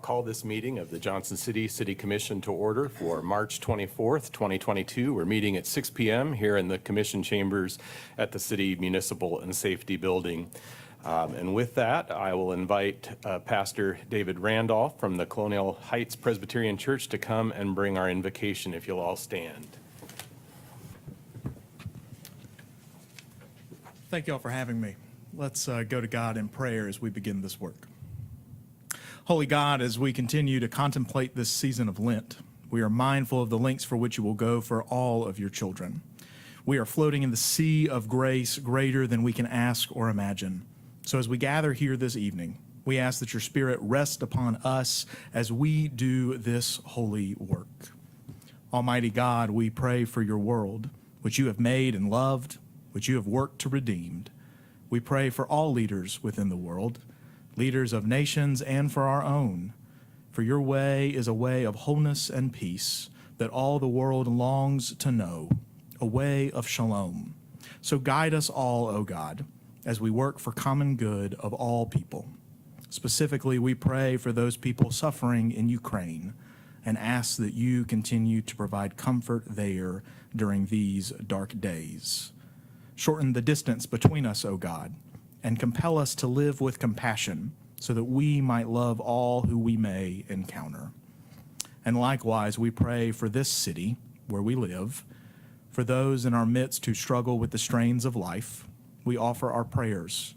call this meeting of the Johnson City City Commission to order for March 24th, 2022. We're meeting at 6 p.m. here in the Commission chambers at the City Municipal and Safety Building. And with that, I will invite Pastor David Randolph from the Colonial Heights Presbyterian Church to come and bring our invocation, if you'll all stand. Thank you all for having me. Let's go to God in prayer as we begin this work. Holy God, as we continue to contemplate this season of Lent, we are mindful of the lengths for which you will go for all of your children. We are floating in the sea of grace greater than we can ask or imagine. So as we gather here this evening, we ask that your Spirit rest upon us as we do this holy work. Almighty God, we pray for your world, which you have made and loved, which you have worked to redeem. We pray for all leaders within the world, leaders of nations and for our own. For your way is a way of wholeness and peace that all the world longs to know, a way of shalom. So guide us all, O God, as we work for common good of all people. Specifically, we pray for those people suffering in Ukraine and ask that you continue to provide comfort there during these dark days. Shorten the distance between us, O God, and compel us to live with compassion so that we might love all who we may encounter. And likewise, we pray for this city where we live, for those in our midst who struggle with the strains of life. We offer our prayers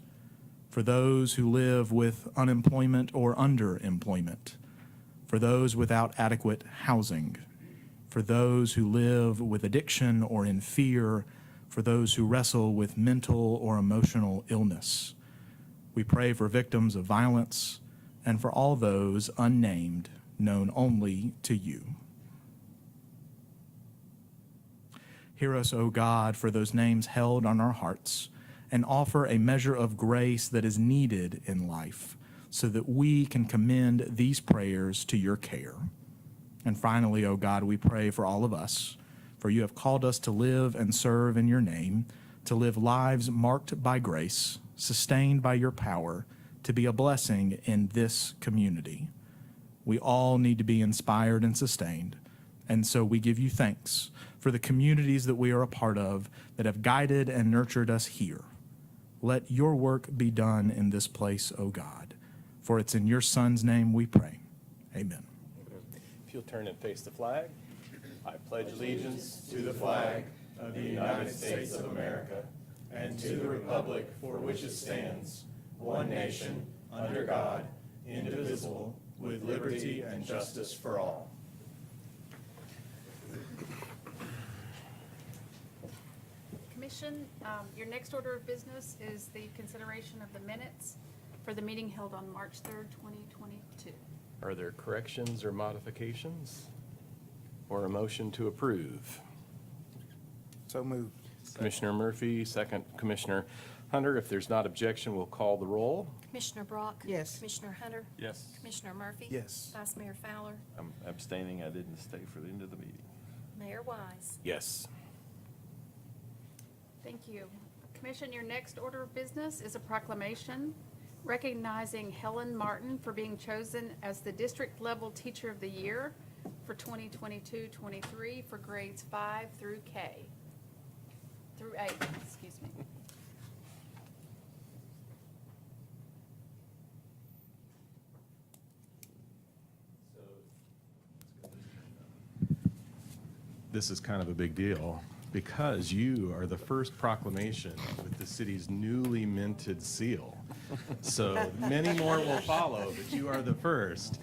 for those who live with unemployment or underemployment, for those without adequate housing, for those who live with addiction or in fear, for those who wrestle with mental or emotional illness. We pray for victims of violence and for all those unnamed, known only to you. Hear us, O God, for those names held on our hearts, and offer a measure of grace that is needed in life so that we can commend these prayers to your care. And finally, O God, we pray for all of us, for you have called us to live and serve in your name, to live lives marked by grace, sustained by your power, to be a blessing in this community. We all need to be inspired and sustained, and so we give you thanks for the communities that we are a part of that have guided and nurtured us here. Let your work be done in this place, O God, for it's in your Son's name we pray. Amen. If you'll turn and face the flag. I pledge allegiance to the flag of the United States of America and to the republic for which it stands, one nation, under God, indivisible, with liberty and justice for all. Commission, your next order of business is the consideration of the minutes for the meeting held on March 3rd, 2022. Are there corrections or modifications? Or a motion to approve? So moved. Commissioner Murphy, second Commissioner Hunter. If there's not objection, we'll call the roll. Commissioner Brock? Yes. Commissioner Hunter? Yes. Commissioner Murphy? Yes. Vice Mayor Fowler? I'm abstaining. I didn't stay for the end of the meeting. Mayor Wise? Yes. Thank you. Commission, your next order of business is a proclamation recognizing Helen Martin for being chosen as the district level teacher of the year for 2022-23 for grades 5 through 8, excuse me. This is kind of a big deal because you are the first proclamation with the city's newly minted seal. So many more will follow, but you are the first.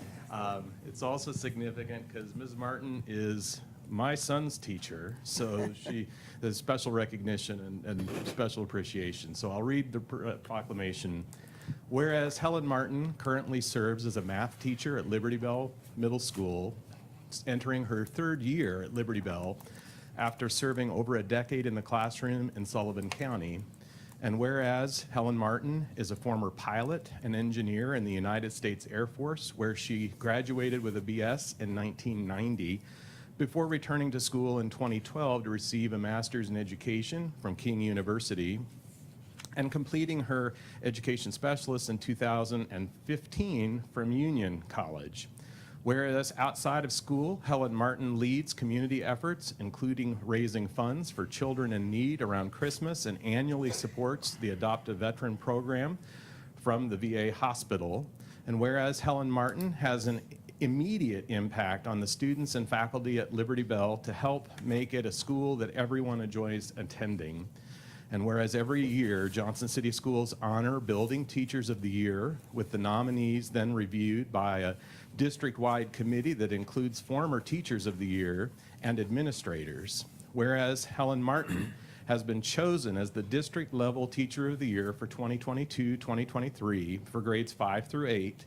It's also significant because Ms. Martin is my son's teacher, so there's special recognition and special appreciation. So I'll read the proclamation. Whereas Helen Martin currently serves as a math teacher at Liberty Bell Middle School, entering her third year at Liberty Bell after serving over a decade in the classroom in Sullivan County. And whereas Helen Martin is a former pilot and engineer in the United States Air Force, where she graduated with a BS in 1990, before returning to school in 2012 to receive a master's in education from King University, and completing her education specialist in 2015 from Union College. Whereas outside of school, Helen Martin leads community efforts, including raising funds for children in need around Christmas, and annually supports the Adopt a Veteran program from the VA hospital. And whereas Helen Martin has an immediate impact on the students and faculty at Liberty Bell to help make it a school that everyone enjoys attending. And whereas every year, Johnson City Schools honor Building Teachers of the Year, with the nominees then reviewed by a district-wide committee that includes former Teachers of the Year and administrators. Whereas Helen Martin has been chosen as the district-level Teacher of the Year for 2022-2023 for grades 5 through 8,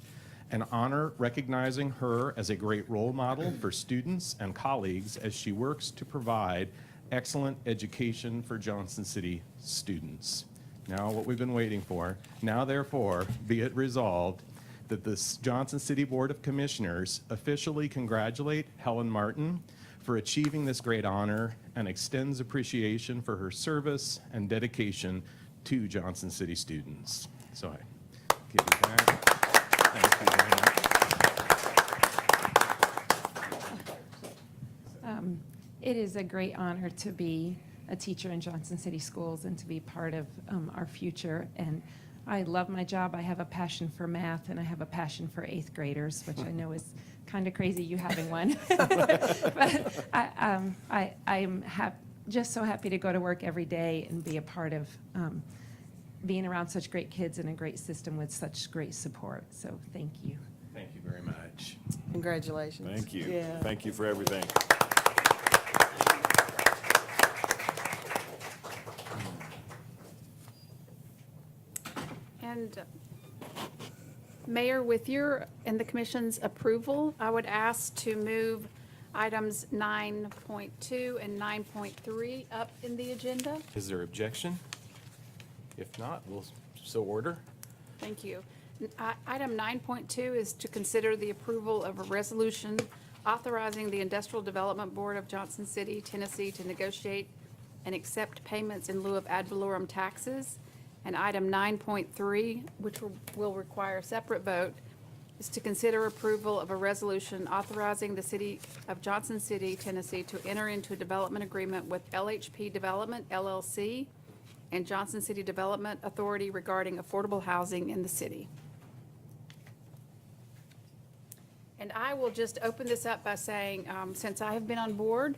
an honor recognizing her as a great role model for students and colleagues as she works to provide excellent education for Johnson City students. Now, what we've been waiting for. Now, therefore, be it resolved that the Johnson City Board of Commissioners officially congratulate Helen Martin for achieving this great honor and extends appreciation for her service and dedication to Johnson City students. So I give you that. Thank you very much. It is a great honor to be a teacher in Johnson City Schools and to be part of our future. And I love my job. I have a passion for math, and I have a passion for 8th graders, which I know is kind of crazy, you having one. But I'm just so happy to go to work every day and be a part of being around such great kids in a great system with such great support. So thank you. Thank you very much. Congratulations. Thank you. Yeah. Thank you for everything. And Mayor, with your and the commission's approval, I would ask to move items 9.2 and 9.3 up in the agenda. Is there objection? If not, we'll so order. Thank you. Item 9.2 is to consider the approval of a resolution authorizing the Industrial Development Board of Johnson City, Tennessee to negotiate and accept payments in lieu of ad valorem taxes. And item 9.3, which will require a separate vote, is to consider approval of a resolution authorizing the City of Johnson City, Tennessee to enter into a development agreement with LHP Development LLC and Johnson City Development Authority regarding affordable housing in the city. And I will just open this up by saying, since I have been on board,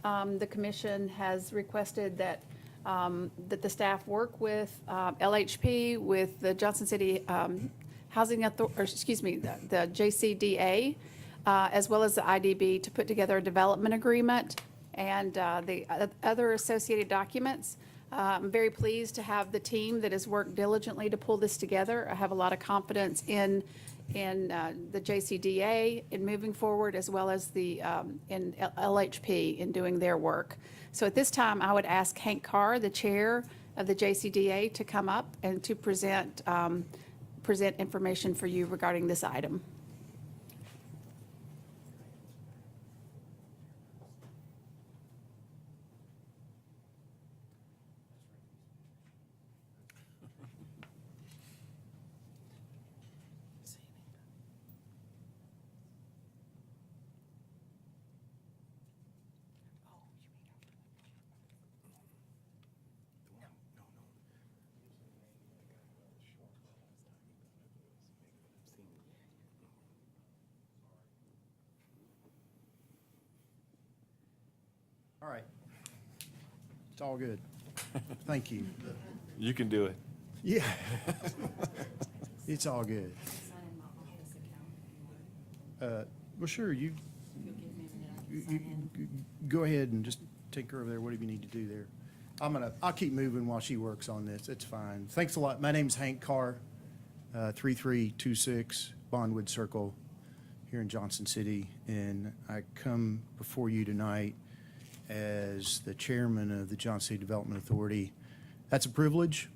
the commission has requested that the staff work with LHP, with the Johnson City Housing Authority, or excuse me, the JCDA, as well as the IDB, to put together a development agreement and the other associated documents. I'm very pleased to have the team that has worked diligently to pull this together. I have a lot of confidence in the JCDA in moving forward, as well as in LHP in doing their work. So at this time, I would ask Hank Carr, the chair of the JCDA, to come up and to present information for you regarding this item. All right. It's all good. Thank you. You can do it. Yeah. It's all good. Well, sure, you go ahead and just take her over there, whatever you need to do there. I'll keep moving while she works on this. It's fine. Thanks a lot. My name's Hank Carr, 3326 Bondwood Circle here in Johnson City. And I come before you tonight as the chairman of the Johnson City Development Authority. That's a privilege.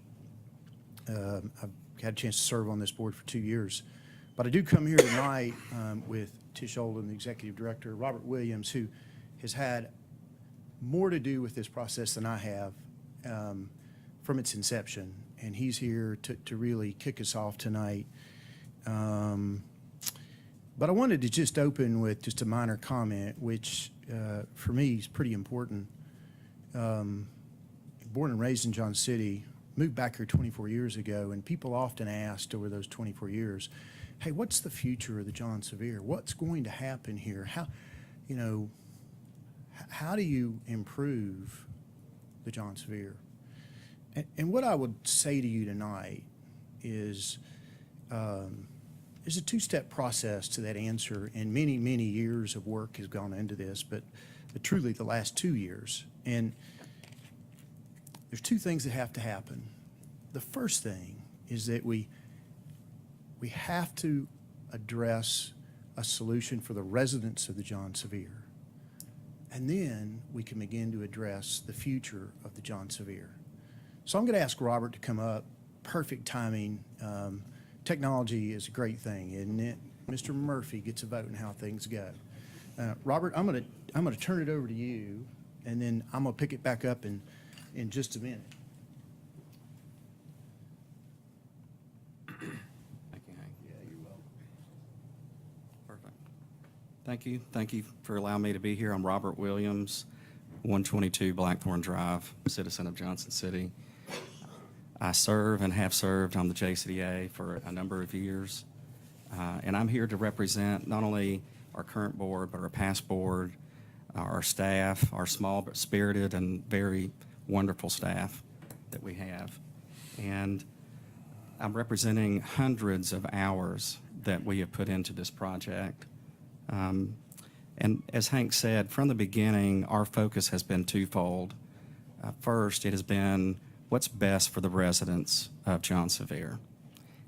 I've had a chance to serve on this board for 2 years. But I do come here tonight with Tish Olden, the executive director, Robert Williams, who has had more to do with this process than I have from its inception. And he's here to really kick us off tonight. But I wanted to just open with just a minor comment, which for me is pretty important. Born and raised in Johnson City, moved back here 24 years ago, and people often asked over those 24 years, hey, what's the future of the John Sevier? What's going to happen here? How do you improve the John Sevier? And what I would say to you tonight is there's a two-step process to that answer, and many, many years of work has gone into this, but truly the last 2 years. And there's two things that have to happen. The first thing is that we have to address a solution for the residents of the John Sevier. And then we can begin to address the future of the John Sevier. So I'm going to ask Robert to come up. Perfect timing. Technology is a great thing, isn't it? Mr. Murphy gets a vote in how things go. Robert, I'm going to turn it over to you, and then I'm going to pick it back up in just a minute. Thank you, Hank. Yeah, you're welcome. Perfect. Thank you for allowing me to be here. I'm Robert Williams, 122 Blackthorn Drive, citizen of Johnson City. I serve and have served on the JCDA for a number of years, and I'm here to represent not only our current board, but our past board, our staff, our small but spirited and very wonderful staff that we have. And I'm representing hundreds of hours that we have put into this project. And as Hank said, from the beginning, our focus has been twofold. First, it has been what's best for the residents of John Sevier.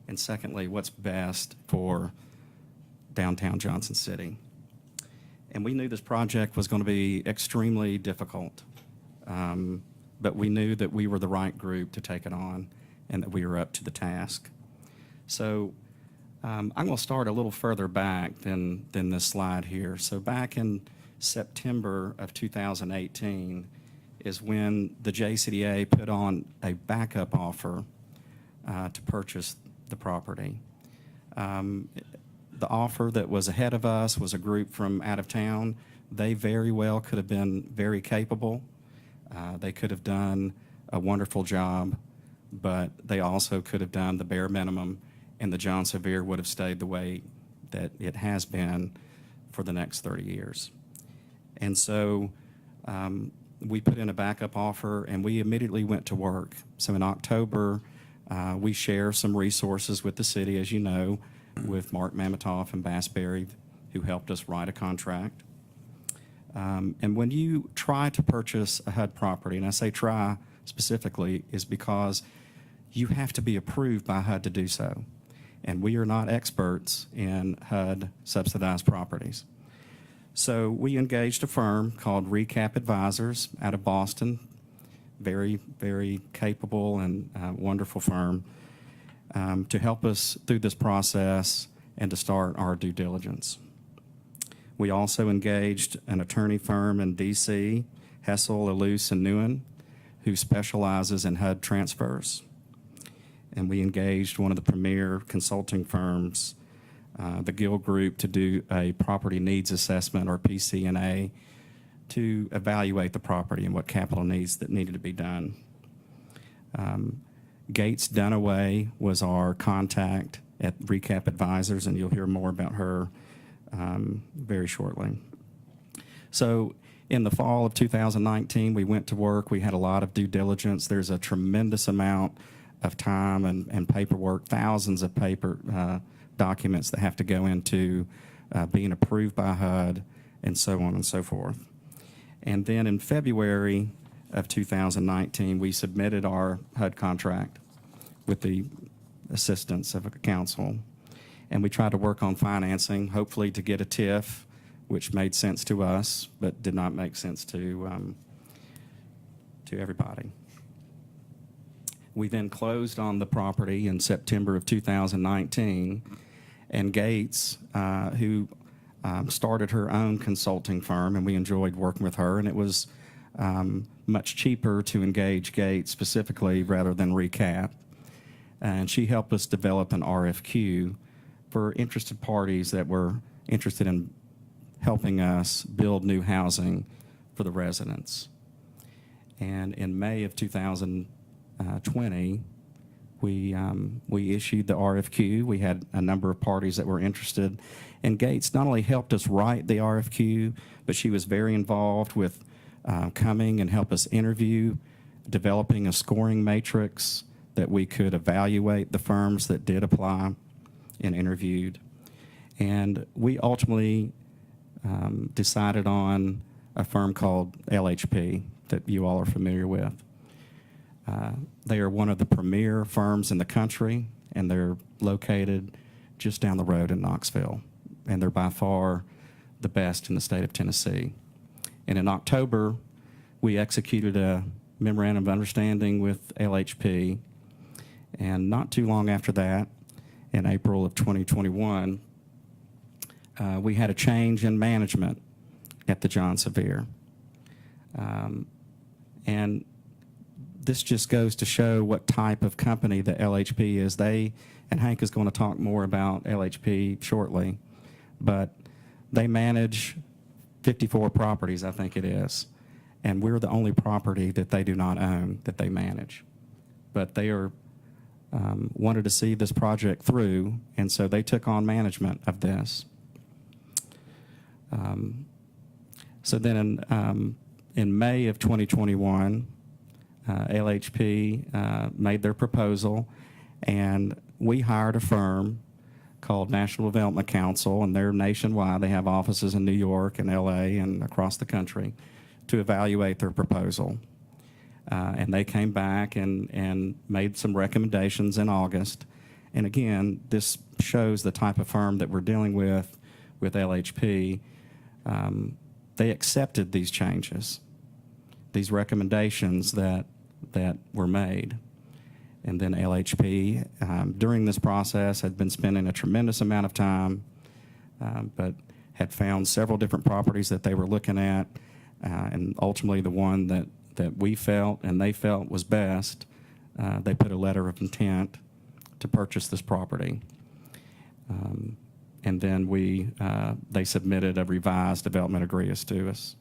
And secondly, what's best for downtown Johnson City. And we knew this project was going to be extremely difficult, but we knew that we were the right group to take it on and that we were up to the task. So I'm going to start a little further back than this slide here. So back in September of 2018 is when the JCDA put on a backup offer to purchase the property. The offer that was ahead of us was a group from out of town. They very well could have been very capable. They could have done a wonderful job, but they also could have done the bare minimum, and the John Sevier would have stayed the way that it has been for the next 30 years. And so we put in a backup offer, and we immediately went to work. So in October, we share some resources with the city, as you know, with Mark Mamatoff and Bassberry, who helped us write a contract. And when you try to purchase a HUD property, and I say try specifically, is because you have to be approved by HUD to do so. And we are not experts in HUD subsidized properties. So we engaged a firm called Recap Advisors out of Boston, very, very capable and wonderful firm, to help us through this process and to start our due diligence. We also engaged an attorney firm in D.C., Hessel, Eluse, and Newen, who specializes in HUD transfers. And we engaged one of the premier consulting firms, the Gill Group, to do a property needs assessment, or PCNA, to evaluate the property and what capital needs that needed to be done. Gates Dunaway was our contact at Recap Advisors, and you'll hear more about her very shortly. So in the fall of 2019, we went to work. We had a lot of due diligence. There's a tremendous amount of time and paperwork, thousands of paper documents that have to go into being approved by HUD, and so on and so forth. And then in February of 2019, we submitted our HUD contract with the assistance of a council, and we tried to work on financing, hopefully to get a TIF, which made sense to us, but did not make sense to everybody. We then closed on the property in September of 2019, and Gates, who started her own consulting firm, and we enjoyed working with her, and it was much cheaper to engage Gates specifically rather than Recap. And she helped us develop an RFQ for interested parties that were interested in helping us build new housing for the residents. And in May of 2020, we issued the RFQ. We had a number of parties that were interested, and Gates not only helped us write the RFQ, but she was very involved with coming and help us interview, developing a scoring matrix that we could evaluate the firms that did apply and interviewed. And we ultimately decided on a firm called LHP that you all are familiar with. They are one of the premier firms in the country, and they're located just down the road in Knoxville. And they're by far the best in the state of Tennessee. And in October, we executed a memorandum of understanding with LHP. And not too long after that, in April of 2021, we had a change in management at the John Sevier. And this just goes to show what type of company the LHP is. They, and Hank is going to talk more about LHP shortly, but they manage 54 properties, I think it is. And we're the only property that they do not own that they manage. But they are wanted to see this project through, and so they took on management of this. So then in May of 2021, LHP made their proposal, and we hired a firm called National Development Council, and they're nationwide. They have offices in New York and LA and across the country to evaluate their proposal. And they came back and made some recommendations in August. And again, this shows the type of firm that we're dealing with LHP. They accepted these changes, these recommendations that were made. And then LHP, during this process, had been spending a tremendous amount of time, but had found several different properties that they were looking at, and ultimately the one that we felt and they felt was best, they put a letter of intent to purchase this property. And then they submitted a revised development agreement to us.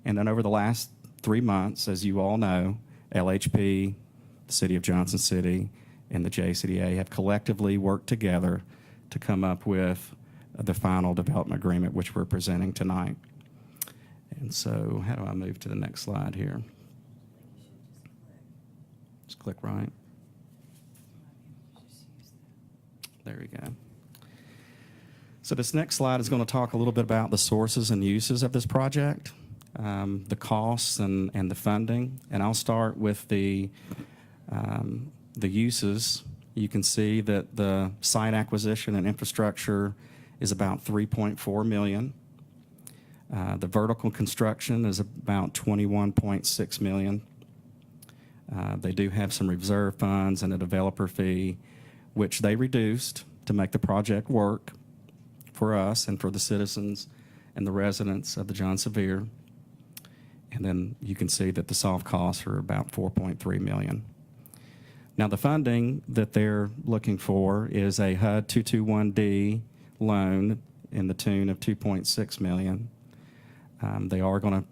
And then over the last 3 months, as you all know, LHP, the City of Johnson City, and the JCDA have collectively worked together to come up with the final development agreement, which we're presenting tonight. And so how do I move to the next slide here? Just click right. There we go. So this next slide is going to talk a little bit about the sources and uses of this project, the costs and the funding. And I'll start with the uses. You can see that the site acquisition and infrastructure is about $3.4 million. The vertical construction is about $21.6 million. They do have some reserve funds and a developer fee, which they reduced to make the project work for us and for the citizens and the residents of the John Sevier. And then you can see that the soft costs are about $4.3 million. Now, the funding that they're looking for is a HUD 221D loan in the tune of $2.6 million. They are going to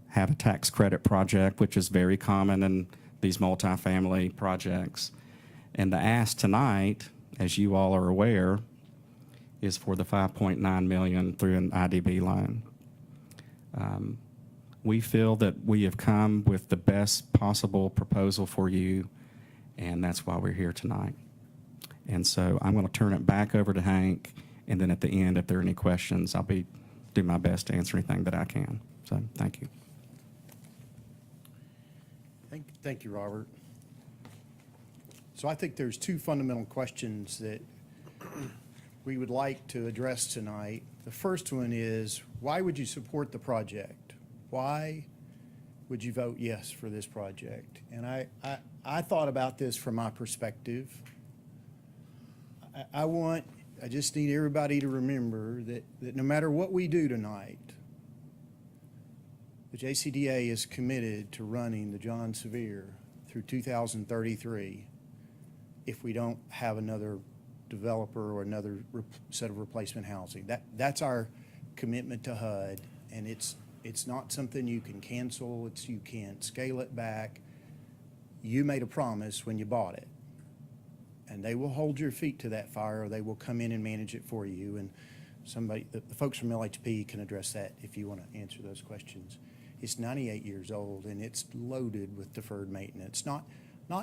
have a tax credit project, which is very common in these multifamily projects. And the ask tonight, as you all are aware, is for the $5.9 million through an IDB loan. We feel that we have come with the best possible proposal for you, and that's why we're here tonight. And so I'm going to turn it back over to Hank, and then at the end, if there are any questions, I'll do my best to answer anything that I can. So thank you. Thank you, Robert. So I think there's two fundamental questions that we would like to address tonight. The first one is, why would you support the project? Why would you vote yes for this project? And I thought about this from my perspective. I just need everybody to remember that no matter what we do tonight, the JCDA is committed to running the John Sevier through 2033 if we don't have another developer or another set of replacement housing. That's our commitment to HUD, and it's not something you can cancel. You can't scale it back. You made a promise when you bought it, and they will hold your feet to that fire, or they will come in and manage it for you. And the folks from LHP can address that if you want to answer those questions. It's 98 years old, and it's loaded with deferred maintenance. Not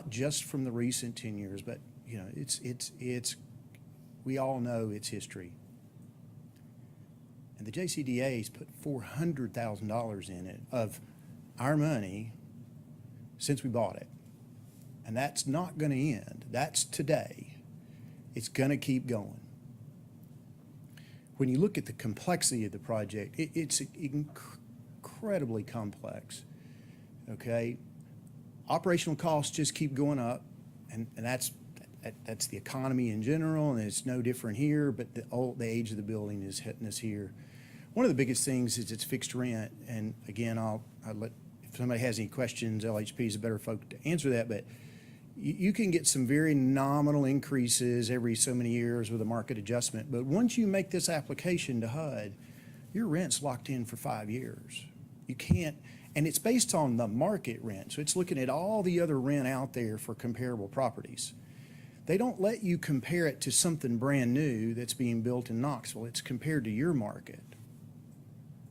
just from the recent 10 years, but it's we all know its history. And the JCDA's put $400,000 in it of our money since we bought it. And that's not going to end. That's today. It's going to keep going. When you look at the complexity of the project, it's incredibly complex, okay? Operational costs just keep going up, and that's the economy in general, and it's no different here, but the age of the building is hitting us here. One of the biggest things is it's fixed rent, and again, I'll let, if somebody has any questions, LHP is a better folk to answer that, but you can get some very nominal increases every so many years with a market adjustment, but once you make this application to HUD, your rent's locked in for 5 years. You can't, and it's based on the market rent, so it's looking at all the other rent out there for comparable properties. They don't let you compare it to something brand new that's being built in Knoxville. It's compared to your market.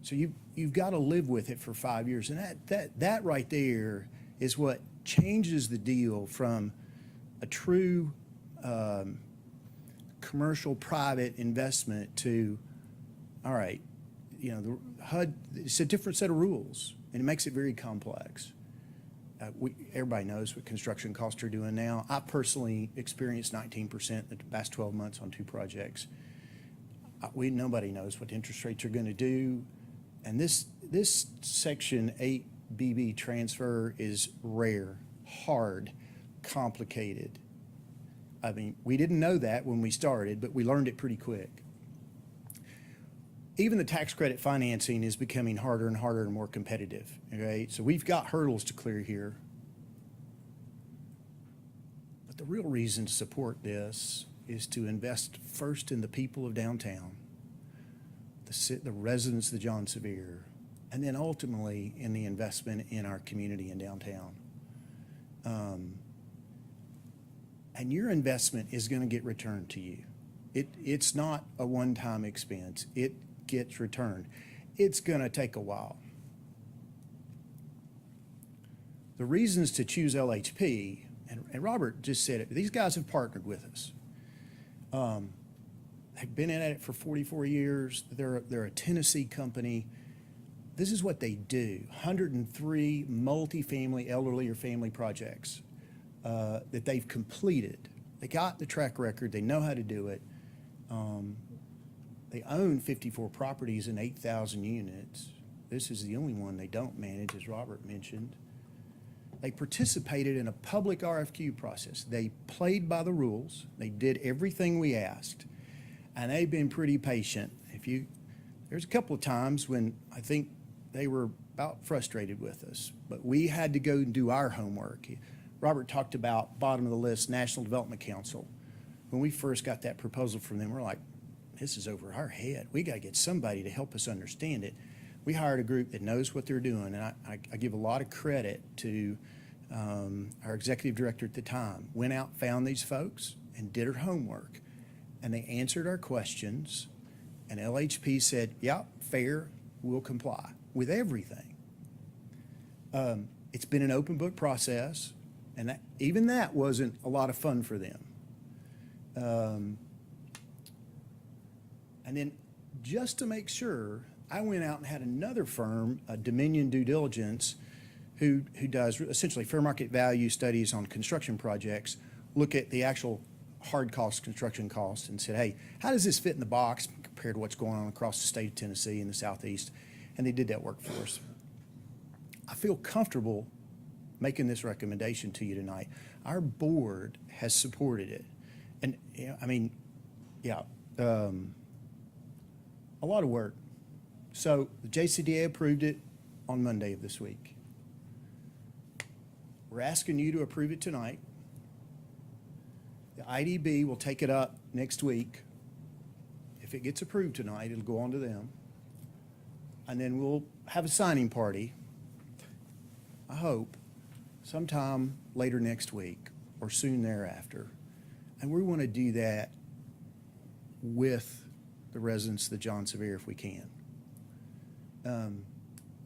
So you've got to live with it for 5 years, and that right there is what changes the deal from a true commercial private investment to, all right, the HUD, it's a different set of rules, and it makes it very complex. Everybody knows what construction costs are doing now. I personally experienced 19% in the past 12 months on 2 projects. Nobody knows what interest rates are going to do, and this Section 8BB transfer is rare, hard, complicated. I mean, we didn't know that when we started, but we learned it pretty quick. Even the tax credit financing is becoming harder and harder and more competitive, okay? So we've got hurdles to clear here. But the real reason to support this is to invest first in the people of downtown, the residents of the John Sevier, and then ultimately in the investment in our community in downtown. And your investment is going to get returned to you. It's not a one-time expense. It gets returned. It's going to take a while. The reasons to choose LHP, and Robert just said it, these guys have partnered with us. They've been at it for 44 years. They're a Tennessee company. This is what they do. 103 multifamily, elderly or family projects that they've completed. They got the track record. They know how to do it. They own 54 properties and 8,000 units. This is the only one they don't manage, as Robert mentioned. They participated in a public RFQ process. They played by the rules. They did everything we asked. And they've been pretty patient. There's a couple of times when I think they were about frustrated with us, but we had to go and do our homework. Robert talked about bottom of the list, National Development Council. When we first got that proposal from them, we're like, this is over our head. We got to get somebody to help us understand it. We hired a group that knows what they're doing, and I give a lot of credit to our executive director at the time. Went out, found these folks, and did her homework. And they answered our questions, and LHP said, yeah, fair, we'll comply with everything. It's been an open book process, and even that wasn't a lot of fun for them. And then just to make sure, I went out and had another firm, Dominion Due Diligence, who does essentially fair market value studies on construction projects, look at the actual hard cost construction costs and said, hey, how does this fit in the box compared to what's going on across the state of Tennessee and the Southeast? And they did that work for us. I feel comfortable making this recommendation to you tonight. Our board has supported it. And, a lot of work. So the JCDA approved it on Monday of this week. We're asking you to approve it tonight. The IDB will take it up next week. If it gets approved tonight, it'll go on to them. And then we'll have a signing party, I hope, sometime later next week or soon thereafter. And we want to do that with the residents of the John Sevier if we can.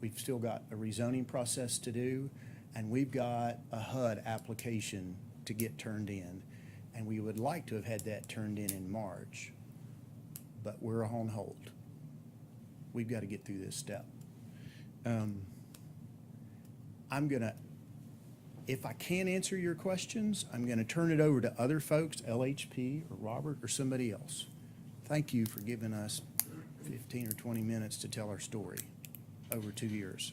We've still got a rezoning process to do, and we've got a HUD application to get turned in. And we would like to have had that turned in March, but we're on hold. We've got to get through this step. If I can't answer your questions, I'm gonna turn it over to other folks, LHP or Robert or somebody else. Thank you for giving us 15 or 20 minutes to tell our story over 2 years.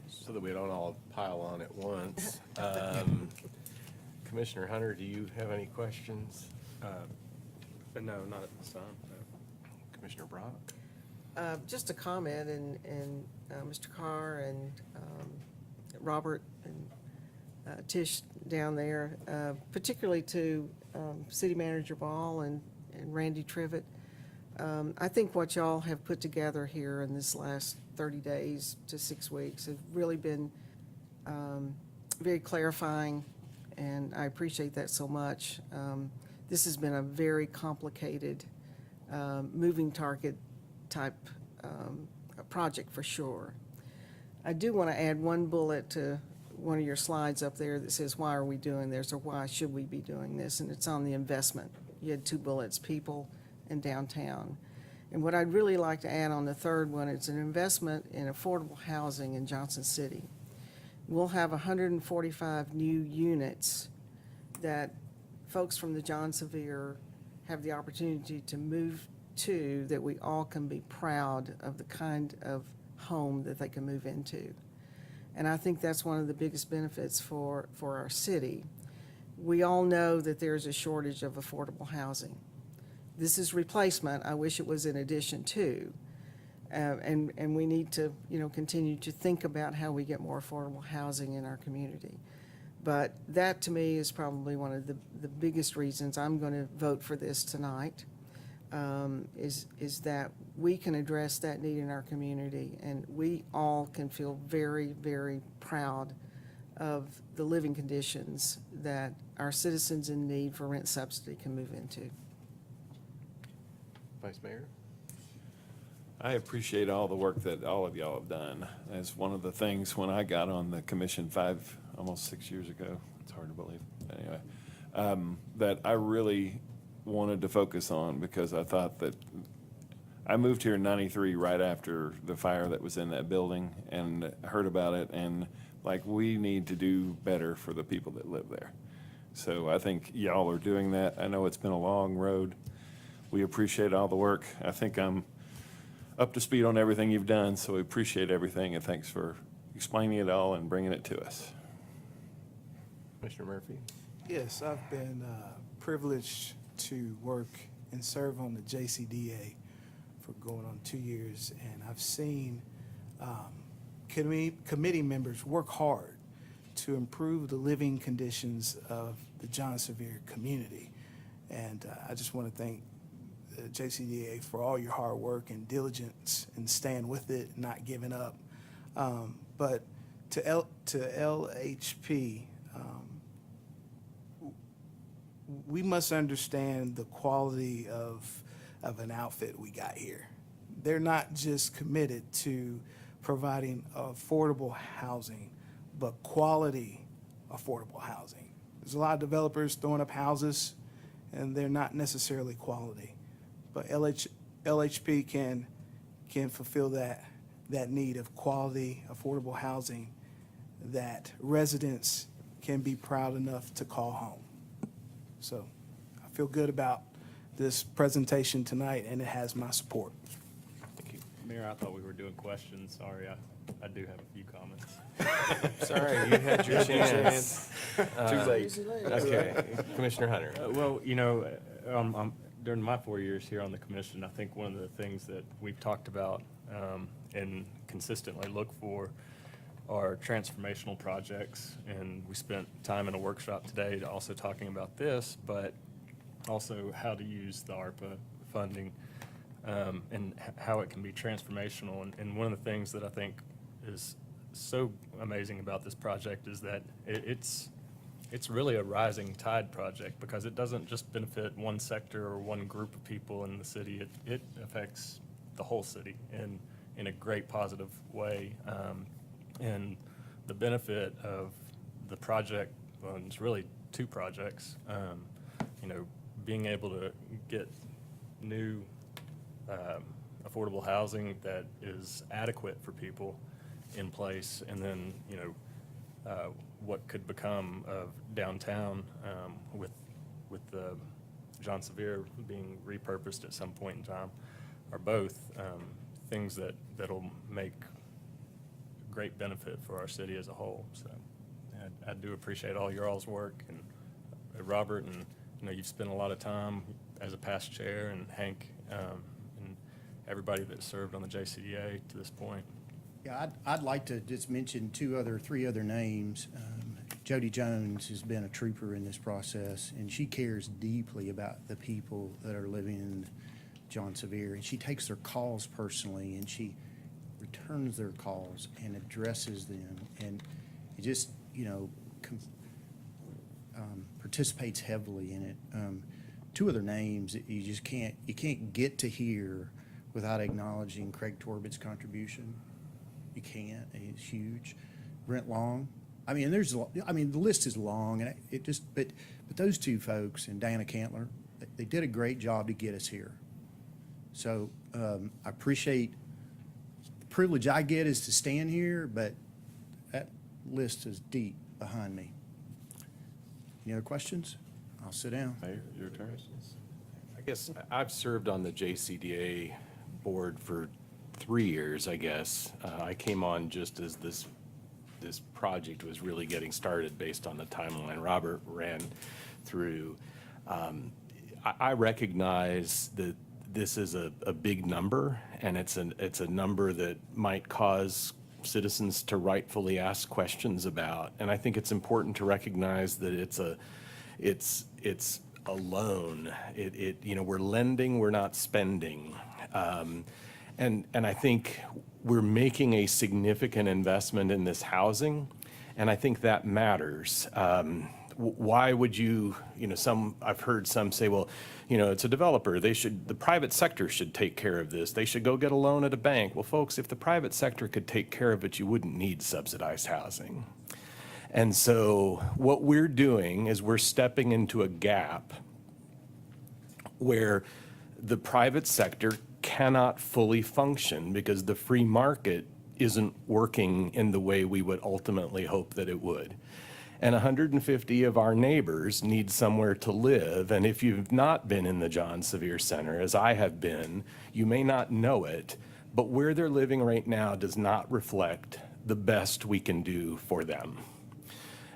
So that we don't all pile on at once. Commissioner Hunter, do you have any questions? No, not at this time. Commissioner Brock? Just a comment, and Mr. Carr and Robert and Tish down there, particularly to City Manager Ball and Randy Trivet. I think what y'all have put together here in this last 30 days to 6 weeks have really been very clarifying, and I appreciate that so much. This has been a very complicated, moving target type project for sure. I do want to add one bullet to one of your slides up there that says, why are we doing this, or why should we be doing this? And it's on the investment. You had 2 bullets, people and downtown. And what I'd really like to add on the third one, it's an investment in affordable housing in Johnson City. We'll have 145 new units that folks from the John Sevier have the opportunity to move to, that we all can be proud of the kind of home that they can move into. And I think that's one of the biggest benefits for our city. We all know that there's a shortage of affordable housing. This is replacement. I wish it was in addition to. And we need to, continue to think about how we get more affordable housing in our community. But that, to me, is probably one of the biggest reasons I'm going to vote for this tonight, is that we can address that need in our community, and we all can feel very, very proud of the living conditions that our citizens in need for rent subsidy can move into. Vice Mayor? I appreciate all the work that all of y'all have done. As one of the things when I got on the commission almost 6 years ago, it's hard to believe, anyway, that I really wanted to focus on, because I thought that I moved here in '93 right after the fire that was in that building, and heard about it, and we need to do better for the people that live there. So I think y'all are doing that. I know it's been a long road. We appreciate all the work. I think I'm up to speed on everything you've done, so we appreciate everything, and thanks for explaining it all and bringing it to us. Commissioner Murphy? Yes, I've been privileged to work and serve on the JCDA for going on 2 years, and I've seen committee members work hard to improve the living conditions of the John Sevier community. And I just want to thank the JCDA for all your hard work and diligence and staying with it, not giving up. But to LHP, we must understand the quality of an outfit we got here. They're not just committed to providing affordable housing, but quality affordable housing. There's a lot of developers throwing up houses, and they're not necessarily quality. But LHP can fulfill that need of quality, affordable housing that residents can be proud enough to call home. So I feel good about this presentation tonight, and it has my support. Thank you. Mayor, I thought we were doing questions. Sorry, I do have a few comments. Sorry, you had your chance. Too late. Okay, Commissioner Hunter. During my 4 years here on the commission, I think one of the things that we've talked about and consistently look for are transformational projects. And we spent time in a workshop today to also talking about this, but also how to use the ARPA funding and how it can be transformational. And one of the things that I think is so amazing about this project is that it's really a rising tide project, because it doesn't just benefit one sector or one group of people in the city. It affects the whole city in a great positive way. And the benefit of the project, well, it's really two projects, being able to get new affordable housing that is adequate for people in place, and then, what could become of downtown with the John Sevier being repurposed at some point in time, are both things that'll make great benefit for our city as a whole. So I do appreciate all your all's work, and Robert, and you've spent a lot of time as a past chair, and Hank, and everybody that served on the JCDA to this point. Yeah, I'd like to just mention three other names. Jody Jones has been a trooper in this process, and she cares deeply about the people that are living in John Sevier, and she takes their calls personally, and she returns their calls and addresses them, and it just, participates heavily in it. Two other names that you can't get to here without acknowledging Craig Torbett's contribution. You can't. It's huge. Brent Long. The list is long, and but those two folks and Diana Cantler, they did a great job to get us here. So I appreciate the privilege I get is to stand here, but that list is deep behind me. Any other questions? I'll sit down. Mayor, your turn. I guess I've served on the JCDA board for 3 years, I guess. I came on just as this project was really getting started based on the timeline Robert ran through. I recognize that this is a big number, and it's a number that might cause citizens to rightfully ask questions about. And I think it's important to recognize that it's a loan. We're lending, we're not spending. And I think we're making a significant investment in this housing, and I think that matters. Why would I've heard some say, well, it's a developer. The private sector should take care of this. They should go get a loan at a bank. Well, folks, if the private sector could take care of it, you wouldn't need subsidized housing. And so what we're doing is we're stepping into a gap where the private sector cannot fully function because the free market isn't working in the way we would ultimately hope that it would. And 150 of our neighbors need somewhere to live. And if you've not been in the John Sevier Center, as I have been, you may not know it, but where they're living right now does not reflect the best we can do for them.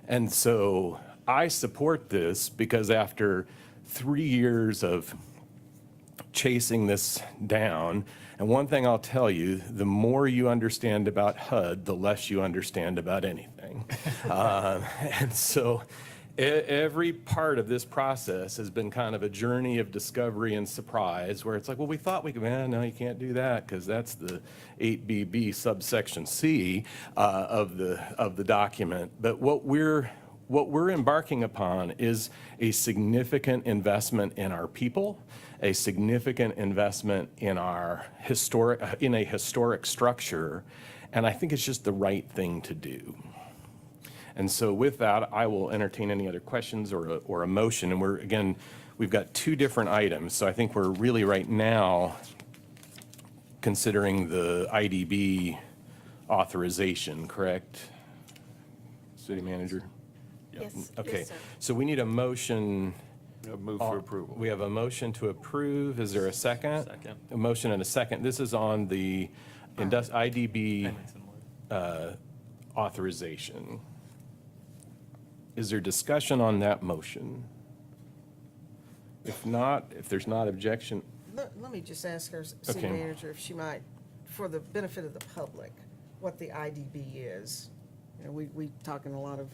And so I support this because after 3 years of chasing this down, and one thing I'll tell you, the more you understand about HUD, the less you understand about anything. And so every part of this process has been kind of a journey of discovery and surprise, where it's like, well, we thought we could, no, you can't do that because that's the 8BB subsection C of the document. But what we're embarking upon is a significant investment in our people, a significant investment in a historic structure, and I think it's just the right thing to do. And so with that, I will entertain any other questions or a motion. And we've got two different items, so I think we're really right now considering the IDB authorization, correct? City manager? Yes. Okay, Yes, sir. so we need a motion. Move for approval. We have a motion to approve. Is there a second? Second. A motion and a second. This is on the IDB Payments and what? authorization. Is there discussion on that motion? If not, if there's not objection, Let me just ask our city Okay. manager if she might, for the benefit of the public, what the IDB is. You know, we talking a lot of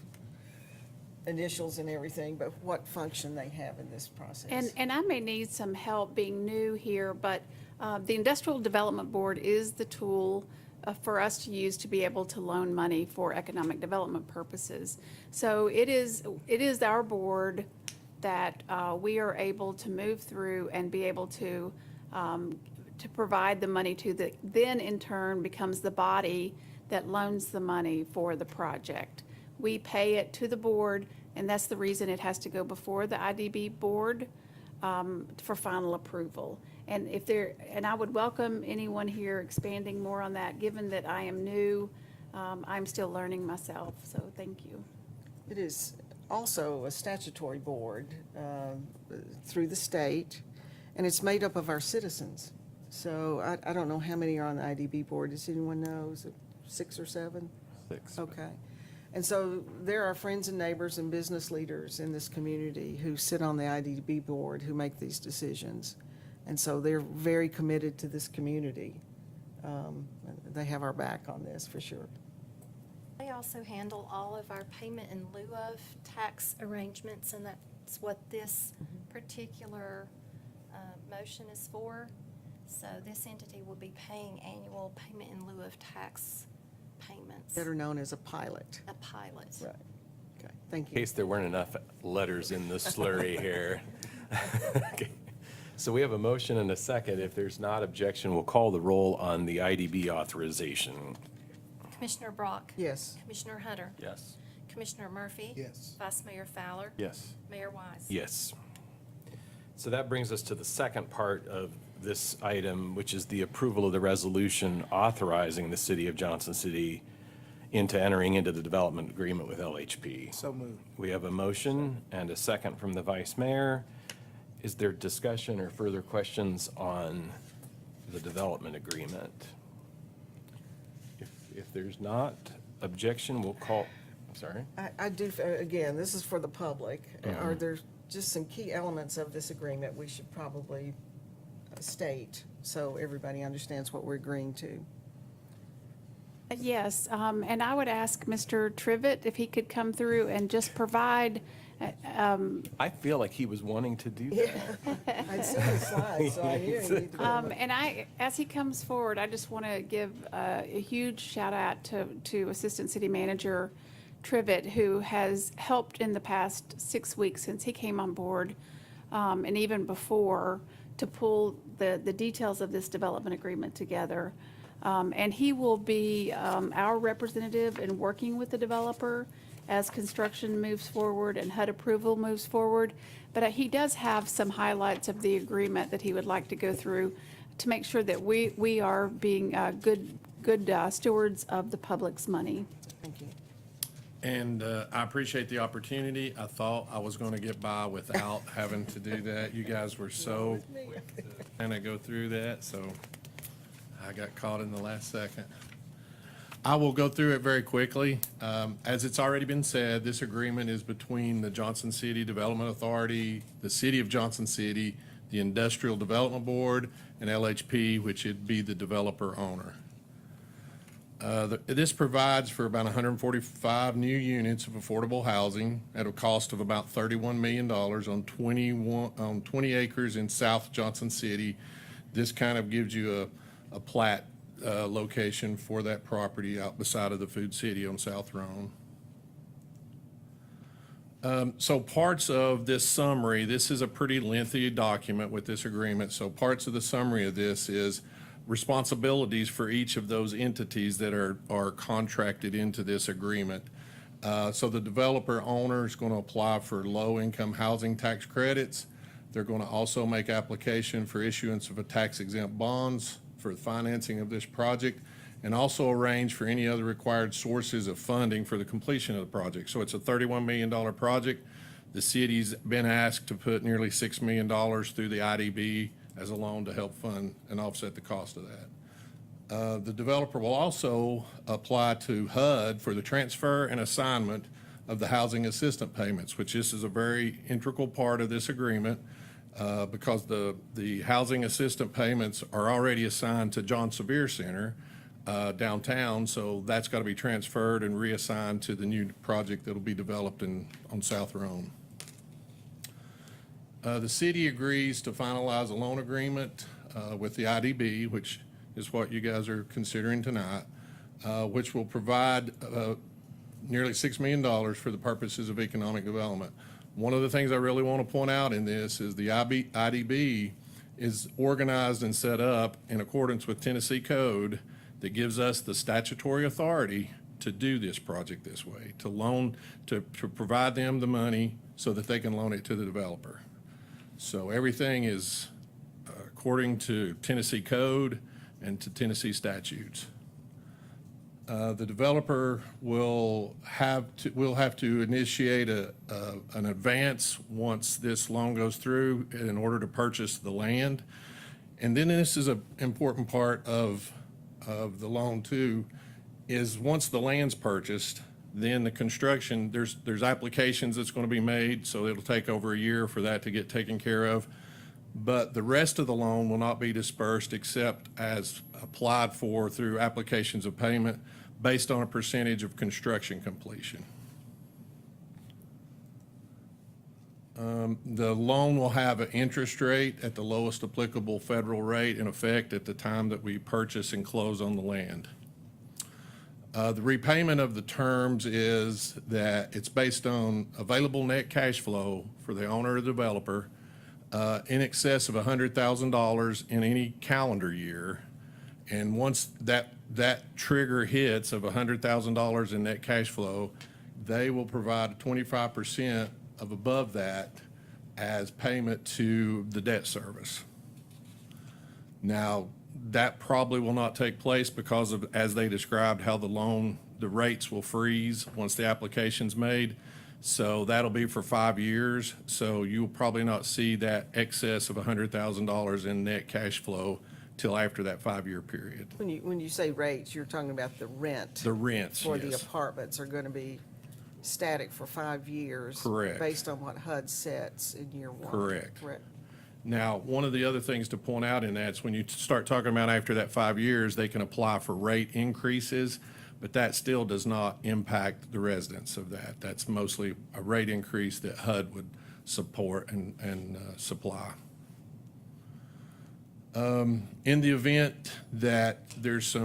initials and everything, but what function they have in this process. And I may need some help being new here, but the Industrial Development Board is the tool for us to use to be able to loan money for economic development purposes. So it is our board that we are able to move through and be able to provide the money to, that then in turn becomes the body that loans the money for the project. We pay it to the board, and that's the reason it has to go before the IDB board for final approval. And and I would welcome anyone here expanding more on that, given that I am new. I'm still learning myself, so thank you. It is also a statutory board through the state, and it's made up of our citizens. So I don't know how many are on the IDB board. Does anyone know? Is it 6 or 7? 6. Okay. And so there are friends and neighbors and business leaders in this community who sit on the IDB board who make these decisions. And so they're very committed to this community. They have our back on this for sure. They also handle all of our payment in lieu of tax arrangements, and that's what this particular motion is for. So this entity will be paying annual payment in lieu of tax payments. That are known as a pilot. A pilot. Right. Okay, thank In you. case there weren't enough letters in the slurry here. Okay. So we have a motion and a second. If there's not objection, we'll call the roll on the IDB authorization. Commissioner Brock? Yes. Commissioner Hunter? Yes. Commissioner Murphy? Yes. Vice Mayor Fowler? Yes. Mayor Wise? Yes. So that brings us to the second part of this item, which is the approval of the resolution authorizing the city of Johnson City into entering into the development agreement with LHP. So moved. We have a motion and a second from the vice mayor. Is there discussion or further questions on the development agreement? If there's not objection, we'll call, I'm sorry? I do, again, this is for the public. Are there just some key elements of this agreement we should probably state so everybody understands what we're agreeing to? Yes, and I would ask Mr. Trivett if he could come through and just provide, I feel like he was wanting to do that. I'd seen the slides, so I knew you needed to go. and as he comes forward, I just want to give a huge shout out to Assistant City Manager Trivett, who has helped in the past 6 weeks since he came on board, and even before, to pull the details of this development agreement together. And he will be our representative in working with the developer as construction moves forward and HUD approval moves forward. But he does have some highlights of the agreement that he would like to go through to make sure that we are being good stewards of the public's money. Thank you. And I appreciate the opportunity. I thought I was going to get by without having to do that. You guys were so kind of go through that, so I got caught in the last second. I will go through it very quickly. As it's already been said, this agreement is between the Johnson City Development Authority, the City of Johnson City, the Industrial Development Board, and LHP, which would be the developer owner. This provides for about 145 new units of affordable housing at a cost of about $31 million on 20 acres in South Johnson City. This kind of gives you a plat location for that property out beside of the Food City on South Rome. So parts of this summary, this is a pretty lengthy document with this agreement. So parts of the summary of this is responsibilities for each of those entities that are contracted into this agreement. So the developer owner is going to apply for low-income housing tax credits. They're going to also make application for issuance of a tax-exempt bonds for the financing of this project, and also arrange for any other required sources of funding for the completion of the project. So it's a $31 million project. The city's been asked to put nearly $6 million through the IDB as a loan to help fund and offset the cost of that. The developer will also apply to HUD for the transfer and assignment of the housing assistance payments, which this is a very integral part of this agreement because the housing assistance payments are already assigned to John Sevier Center. downtown, so that's got to be transferred and reassigned to the new project that'll be developed on South Rome. The city agrees to finalize a loan agreement with the IDB, which is what you guys are considering tonight, which will provide nearly $6 million for the purposes of economic development. One of the things I really want to point out in this is the IDB is organized and set up in accordance with Tennessee code that gives us the statutory authority to do this project this way, to provide them the money so that they can loan it to the developer. So everything is according to Tennessee code and to Tennessee statutes. The developer will have to initiate an advance once this loan goes through in order to purchase the land. And then this is an important part of the loan too, is once the land's purchased, then the construction, there's applications that's going to be made, so it'll take over a year for that to get taken care of. But the rest of the loan will not be dispersed except as applied for through applications of payment based on a percentage of construction completion. The loan will have an interest rate at the lowest applicable federal rate in effect at the time that we purchase and close on the land. The repayment of the terms is that it's based on available net cash flow for the owner or developer in excess of $100,000 in any calendar year. And once that trigger hits of $100,000 in net cash flow, they will provide 25% of above that as payment to the debt service. Now, that probably will not take place because of, as they described, how the rates will freeze once the application's made. So that'll be for 5 years. So you'll probably not see that excess of $100,000 in net cash flow till after that 5-year period. When you say rates, you're talking about the rent. The rents, For the yes. apartments are going to be static for 5 years. Correct. Based on what HUD sets in year one. Correct. Now, one of the other things to point out in that is when you start talking about after that 5 years, they can apply for rate increases, but that still does not impact the residents of that. That's mostly a rate increase that HUD would support and supply. In the event that there's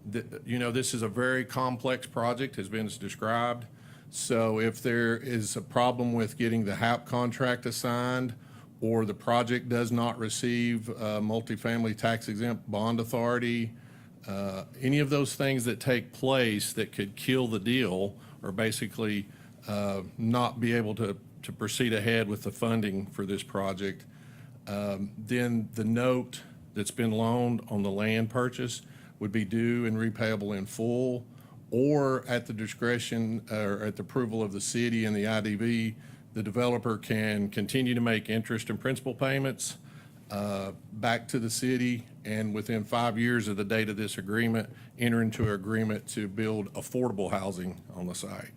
this is a very complex project, has been described. So if there is a problem with getting the HAP contract assigned, or the project does not receive multifamily tax exempt bond authority, any of those things that take place that could kill the deal, or basically not be able to proceed ahead with the funding for this project, then the note that's been loaned on the land purchase would be due and repayable in full, or at the discretion or at the approval of the city and the IDB, the developer can continue to make interest and principal payments back to the city, and within 5 years of the date of this agreement, enter into an agreement to build affordable housing on the site.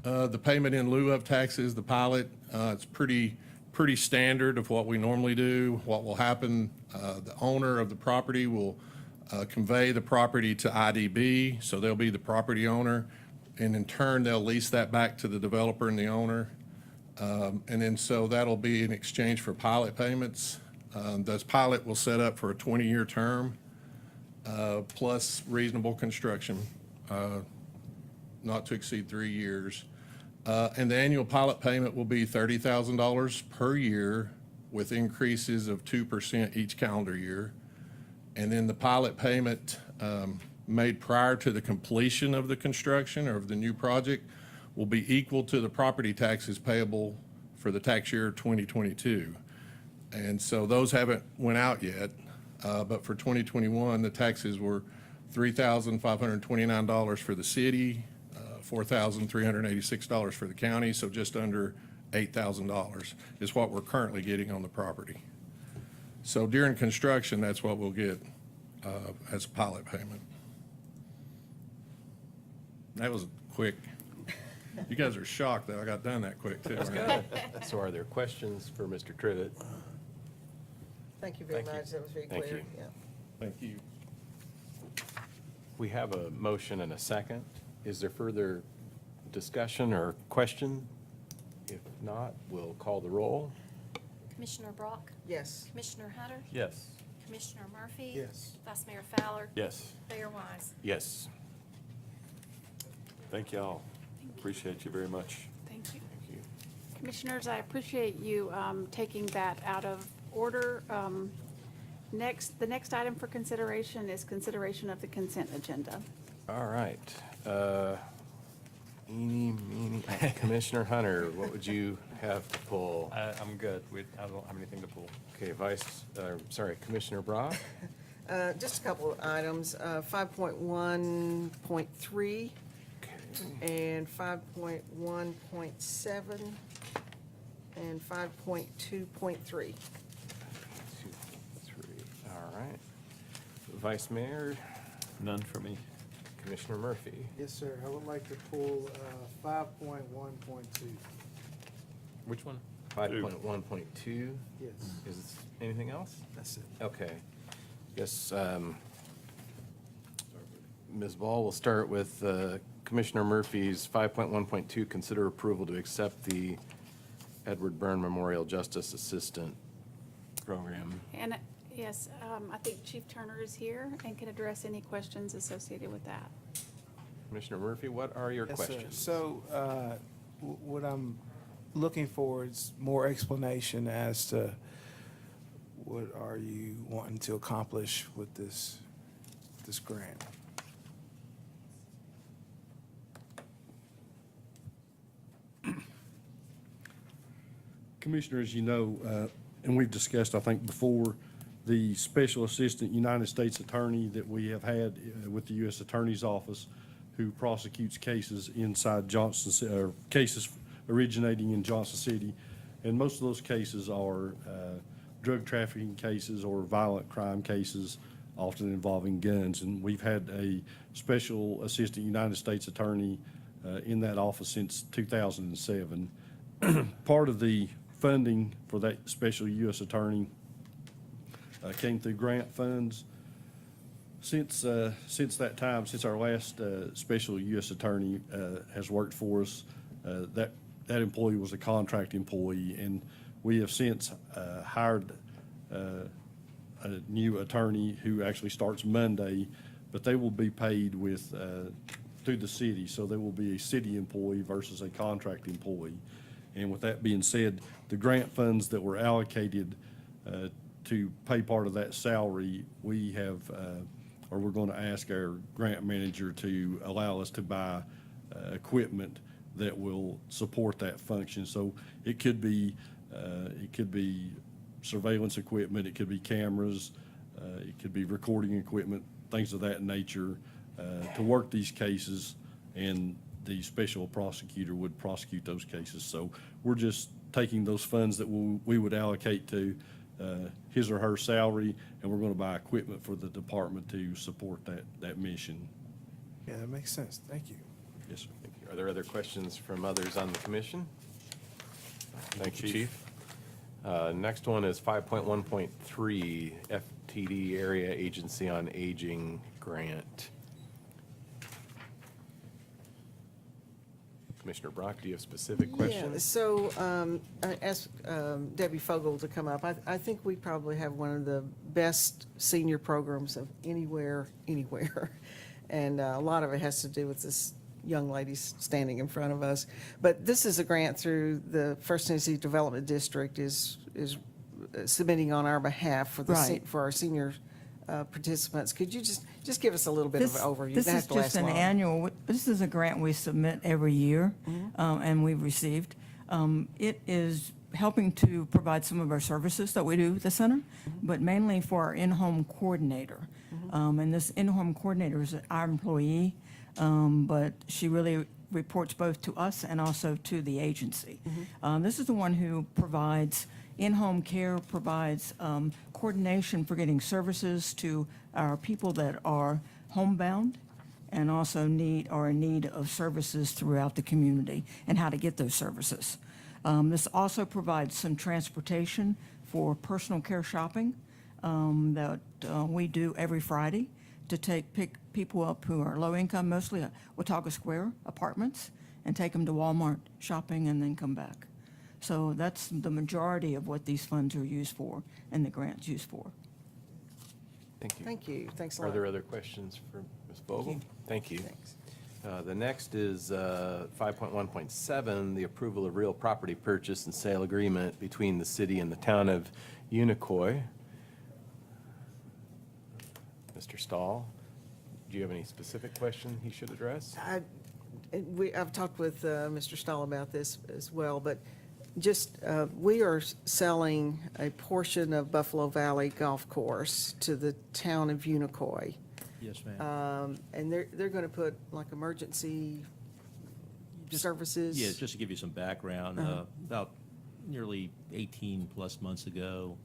The payment in lieu of taxes, the pilot, it's pretty standard of what we normally do. What will happen, the owner of the property will convey the property to IDB, so they'll be the property owner, and in turn, they'll lease that back to the developer and the owner. And then so that'll be in exchange for pilot payments. Those pilot will set up for a 20-year term, plus reasonable construction, not to exceed 3 years. And the annual pilot payment will be $30,000 per year with increases of 2% each calendar year. And then the pilot payment made prior to the completion of the construction or of the new project will be equal to the property taxes payable for the tax year 2022. And so those haven't went out yet, but for 2021, the taxes were $3,529 for the city, $4,386 for the county, so just under $8,000 is what we're currently getting on the property. So during construction, that's what we'll get as a pilot payment. That was quick. You guys are shocked that I got done that quick, too. So are there questions for Mr. Trivett? Thank you very Thank you. much. That was very Thank clear. you. Yeah. Thank you. We have a motion and a second. Is there further discussion or question? If not, we'll call the roll. Commissioner Brock? Yes. Commissioner Hunter? Yes. Commissioner Murphy? Yes. Vice Mayor Fowler? Yes. Mayor Wise? Yes. Thank y'all. Appreciate you very much. Thank you. Thank you. Commissioners, I appreciate you taking that out of order. The next item for consideration is consideration of the consent agenda. All right. Eeny, meeny, Commissioner Hunter, what would you have to pull? I'm good. I don't have anything to pull. Okay, Commissioner Brock? Just a couple of items, 5.1.3 and 5.1.7 and 5.2.3. All right. Vice Mayor, None for me. Commissioner Murphy. Yes, sir. I would like to pull 5.1.2. Which one? 5.1.2. Yes, Is anything else? that's it. Okay. Yes, Ms. Ball, we'll start with Commissioner Murphy's 5.1.2, consider approval to accept the Edward Byrne Memorial Justice Assistant Program. And yes, I think Chief Turner is here and can address any questions associated with that. Commissioner Murphy, what are your Yes, sir. questions? So, what I'm looking for is more explanation as to what are you wanting to accomplish with this grant? Commissioner, as you know, and we've discussed, I think, before, the Special Assistant United States Attorney that we have had with the U.S. Attorney's Office, who prosecutes cases inside Johnson, or cases originating in Johnson City. And most of those cases are drug trafficking cases or violent crime cases, often involving guns. And we've had a Special Assistant United States Attorney in that office since 2007. Part of the funding for that special U.S. attorney came through grant funds. Since that time, since our last special U.S. attorney has worked for us, that employee was a contract employee, and we have since hired a new attorney who actually starts Monday, but they will be paid with through the city, so they will be a city employee versus a contract employee. And with that being said, the grant funds that were allocated to pay part of that salary, we have, or we're going to ask our grant manager to allow us to buy equipment that will support that function. So it could be surveillance equipment, it could be cameras, it could be recording equipment, things of that nature, to work these cases, and the special prosecutor would prosecute those cases. So we're just taking those funds that we would allocate to his or her salary, and we're going to buy equipment for the department to support that mission. Yeah, that makes sense. Thank you. Yes, sir. Thank you. Are there other questions from others on the commission? Thank you, Chief. Next one is 5.1.3, FTD Area Agency on Aging Grant. Commissioner Brock, do you have specific Yeah, questions? so I asked Debbie Fogel to come up. I think we probably have one of the best senior programs of anywhere. And a lot of it has to do with this young lady standing in front of us. But this is a grant through the First Tennessee Development District is submitting on our behalf for Right. for our senior participants. Could you just give us a little bit of an overview? This It doesn't is have to last just an long. annual, this is a grant we submit every year, Mm-hmm. and we've received. It is helping to provide some of our services that we do at the center, Mm-hmm. but mainly for our in-home coordinator. And this in-home coordinator is our employee, but she really reports both to us and also to the agency. This is the one who provides in-home care, provides coordination for getting services to our people that are homebound and also are in need of services throughout the community and how to get those services. This also provides some transportation for personal care shopping that we do every Friday to pick people up who are low income, mostly at Watauga Square apartments, and take them to Walmart shopping and then come back. So that's the majority of what these funds are used for and the grants used for. Thank you. Thank you. Thanks a Are lot. there other questions for Ms. Vogel? Thank you. Thanks. The next is 5.1.7, the approval of real property purchase and sale agreement between the city and the town of Unicoi. Mr. Stahl, do you have any specific question he should address? I've talked with Mr. Stahl about this as well, but just, we are selling a portion of Buffalo Valley Golf Course to the town of Unicoi. Yes, ma'am. And they're going to put like emergency services. Yeah, just to give you some background, about nearly 18-plus months ago,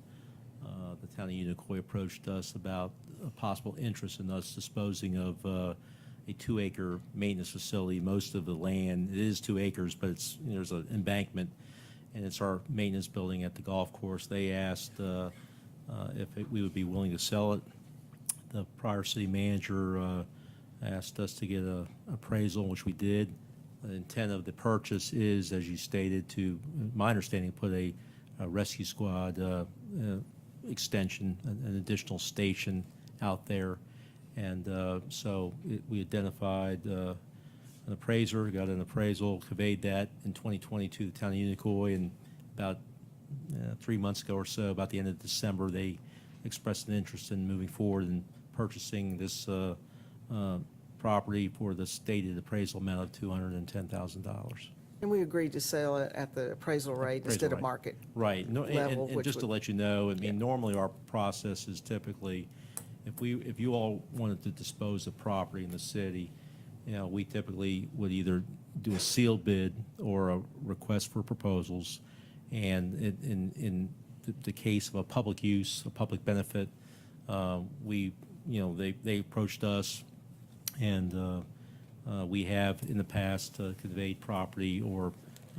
the town of Unicoi approached us about a possible interest in us disposing of a 2-acre maintenance facility. Most of the land, it is 2 acres, but there's an embankment, and it's our maintenance building at the golf course. They asked if we would be willing to sell it. The prior city manager asked us to get an appraisal, which we did. The intent of the purchase is, as you stated, to, my understanding, put a rescue squad extension, an additional station out there. And so we identified an appraiser, got an appraisal, conveyed that in 2020 to the town of Unicoi, and about 3 months ago or so, about the end of December, they expressed an interest in moving forward and purchasing this property for the stated appraisal amount of $210,000. And we agreed to sell it at the appraisal rate instead of rate. market. Right. No, level, and which just to would- let you know, I mean, normally our process is typically, if you all wanted to dispose of property in the city, we typically would either do a sealed bid or a request for proposals. And in the case of a public use, a public benefit, they approached us, and we have in the past conveyed property or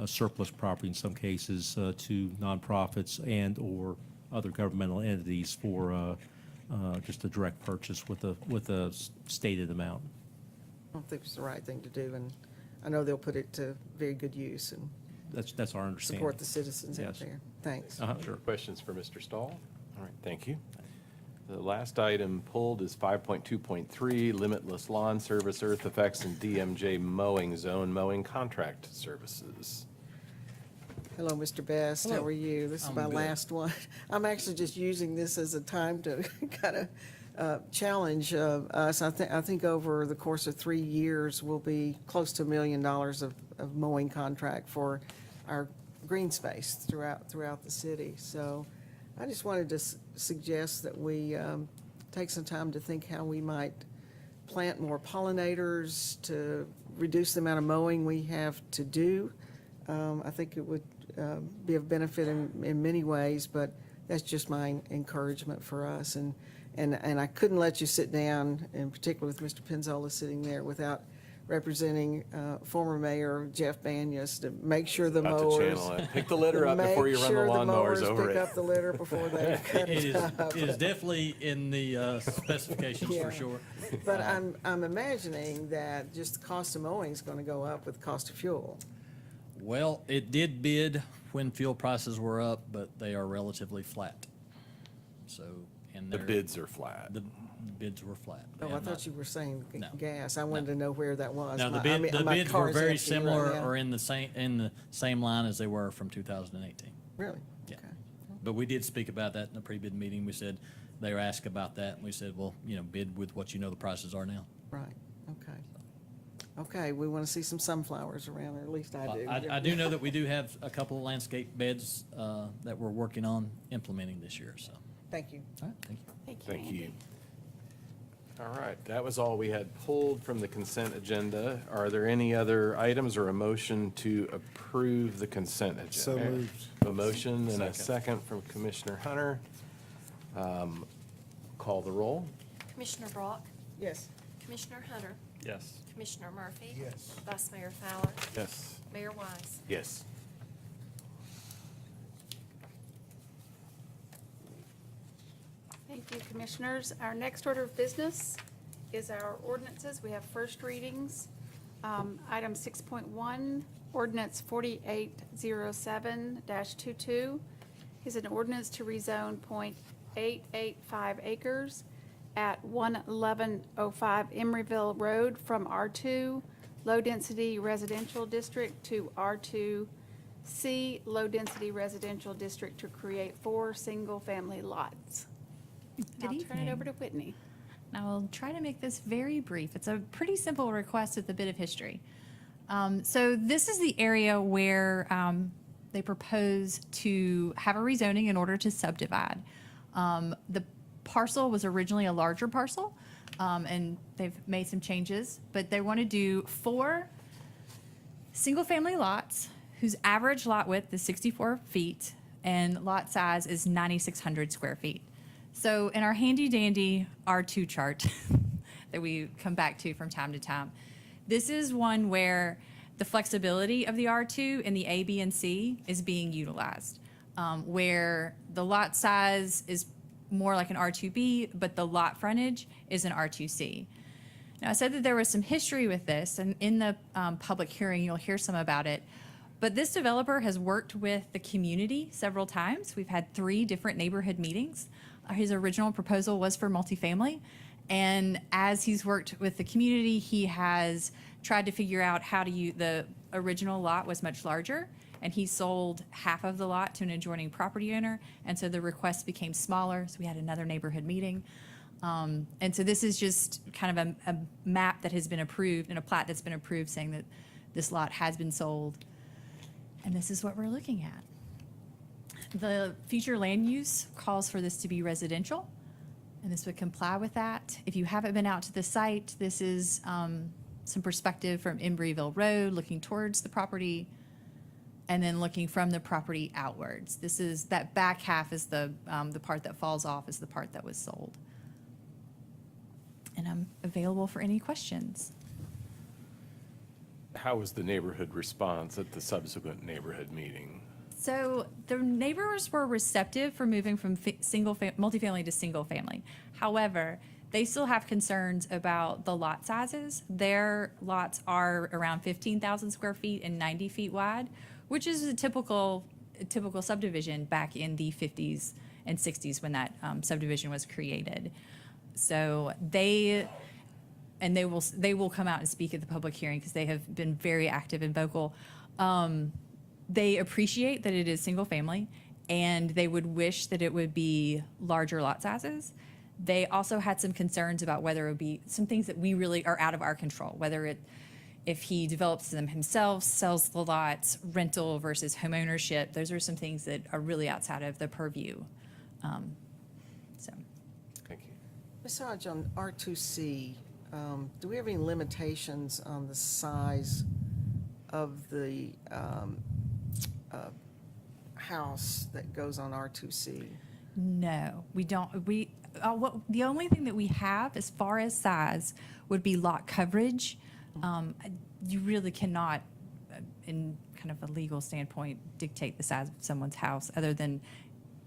surplus property in some cases to nonprofits and/or other governmental entities for just a direct purchase with a stated amount. I don't think it's the right thing to do, and I know they'll put it to very good use and That's our understanding. support the citizens out Yes. there. Thanks. Sure. Questions for Mr. Stahl? All right, thank you. The last item pulled is 5.2.3, limitless lawn service, earth effects, and DMJ mowing zone mowing contract services. Hello, Mr. Best. How are you? This is my last one. I'm actually just using this as a time to kind of challenge us. I think over the course of 3 years, we'll be close to $1 million of mowing contract for our green space throughout the city. So I just wanted to suggest that we take some time to think how we might plant more pollinators to reduce the amount of mowing we have to do. I think it would be of benefit in many ways, but that's just my encouragement for us. And I couldn't let you sit down, in particular with Mr. Penzola sitting there, without representing former Mayor Jeff Banyas to make sure the About to mowers. channel it. Pick the litter up before you run the lawnmowers over Pick it. up the litter before they cut It it is, up. it is definitely in the specifications Yeah. for sure. But I'm imagining that just the cost of mowing is going to go up with the cost of fuel. Well, it did bid when fuel prices were up, but they are relatively flat. So, and The they're. bids are flat. The bids were flat. Oh, They I have thought not- you were saying No. gas. I wanted to know where that was. No, My- the I mean, the my bids were car's very empty similar right now. or in the same line as they were from 2018. Really? Yeah. Okay. But we did speak about that in the pre-bid meeting. We said, they were asked about that, and we said, well, bid with what you know the prices are now. Right, okay. Okay, we want to see some sunflowers around, or at least I do. I do know that we do have a couple of landscape beds that we're working on implementing this year, so. Thank you. All right, thank you. Thank you. All right, that was all we had pulled from the consent agenda. Are there any other items or a motion to approve the consent agenda? So moved. A motion and a second from Commissioner Hunter. Call the roll. Commissioner Brock, Yes. Commissioner Hunter, Yes. Commissioner Murphy. Yes. Vice Mayor Fowler, Yes. Mayor Wise. Yes. Thank you, Commissioners. Our next order of business is our ordinances. We have first readings. Item 6.1, Ordinance 4807-22 is an ordinance to rezone .885 acres at 11105 Emeryville Road from R2 Low Density Residential District to R2C Low Density Residential District to create 4 single-family lots. Good I'll turn it over evening. to Whitney. I will try to make this very brief. It's a pretty simple request with a bit of history. So this is the area where they propose to have a rezoning in order to subdivide. The parcel was originally a larger parcel, and they've made some changes, but they want to do 4 single-family lots whose average lot width is 64 feet and lot size is 9,600 square feet. So in our handy-dandy R2 chart that we come back to from time to time, this is one where the flexibility of the R2 in the A, B, and C is being utilized, where the lot size is more like an R2B, but the lot frontage is an R2C. Now, I said that there was some history with this, and in the public hearing, you'll hear some about it. But this developer has worked with the community several times. We've had 3 different neighborhood meetings. His original proposal was for multifamily. And as he's worked with the community, he has tried to figure out how to use, the original lot was much larger, and he sold half of the lot to an adjoining property owner. And so the request became smaller. So we had another neighborhood meeting. And so this is just kind of a map that has been approved and a plat that's been approved saying that this lot has been sold. And this is what we're looking at. The future land use calls for this to be residential, and this would comply with that. If you haven't been out to the site, this is some perspective from Embryville Road, looking towards the property, and then looking from the property outwards. This is, that back half is the part that falls off is the part that was sold. And I'm available for any questions. How was the neighborhood response at the subsequent neighborhood meeting? So the neighbors were receptive for moving from multifamily to single family. However, they still have concerns about the lot sizes. Their lots are around 15,000 square feet and 90 feet wide, which is a typical subdivision back in the 50s and 60s when that subdivision was created. So they will come out and speak at the public hearing because they have been very active and vocal. They appreciate that it is single family, and they would wish that it would be larger lot sizes. They also had some concerns about whether it would be some things that we really are out of our control, whether if he develops them himself, sells the lots, rental versus home ownership. Those are some things that are really outside of the purview. So. Thank you. Ms. Hodge, on R2C, do we have any limitations on the size of the house that goes on R2C? No, we don't. The only thing that we have as far as size would be lot coverage. You really cannot, in kind of a legal standpoint, dictate the size of someone's house other than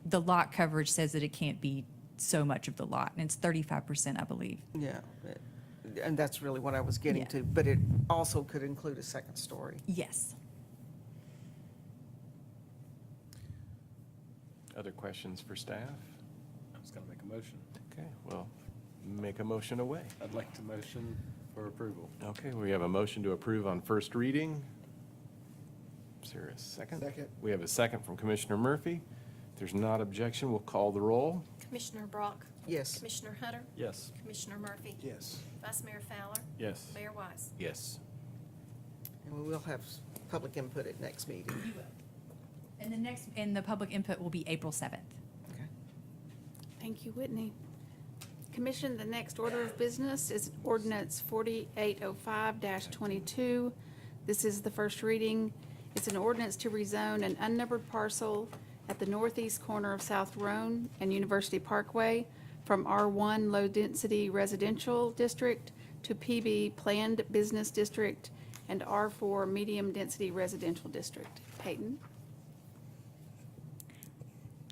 the lot coverage says that it can't be so much of the lot, and it's 35%, I believe. Yeah, and that's really what I was getting Yeah. to, but it also could include a second story. Yes. Other questions for staff? I was going to make a motion. Okay, well, make a motion away. I'd like to motion for approval. Okay, we have a motion to approve on first reading. Is there a second? Second. We have a second from Commissioner Murphy. If there's not objection, we'll call the roll. Commissioner Brock, Yes. Commissioner Hunter, Yes. Commissioner Murphy, Yes. Vice Mayor Fowler, Yes. Mayor Wise. Yes. And we will have public input at next meeting. And the public input will be April 7th. Okay. Thank you, Whitney. Commission, the next order of business is Ordinance 4805-22. This is the first reading. It's an ordinance to rezone an unnumbered parcel at the northeast corner of South Roan and University Parkway from R1 Low Density Residential District to PB Planned Business District and R4 Medium Density Residential District. Peyton?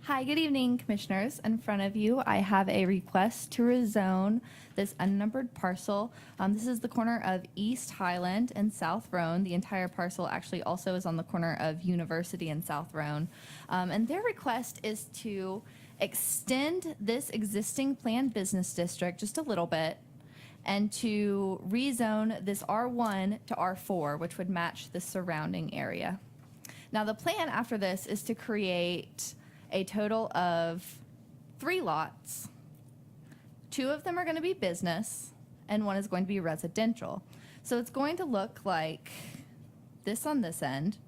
Hi, good evening, Commissioners. In front of you, I have a request to rezone this unnumbered parcel. This is the corner of East Highland and South Roan. The entire parcel actually also is on the corner of University and South Roan. And their request is to extend this existing planned business district just a little bit and to rezone this R1 to R4, which would match the surrounding area. Now, the plan after this is to create a total of 3 lots. 2 of them are going to be business, and 1 is going to be residential. So it's going to look like this on this end.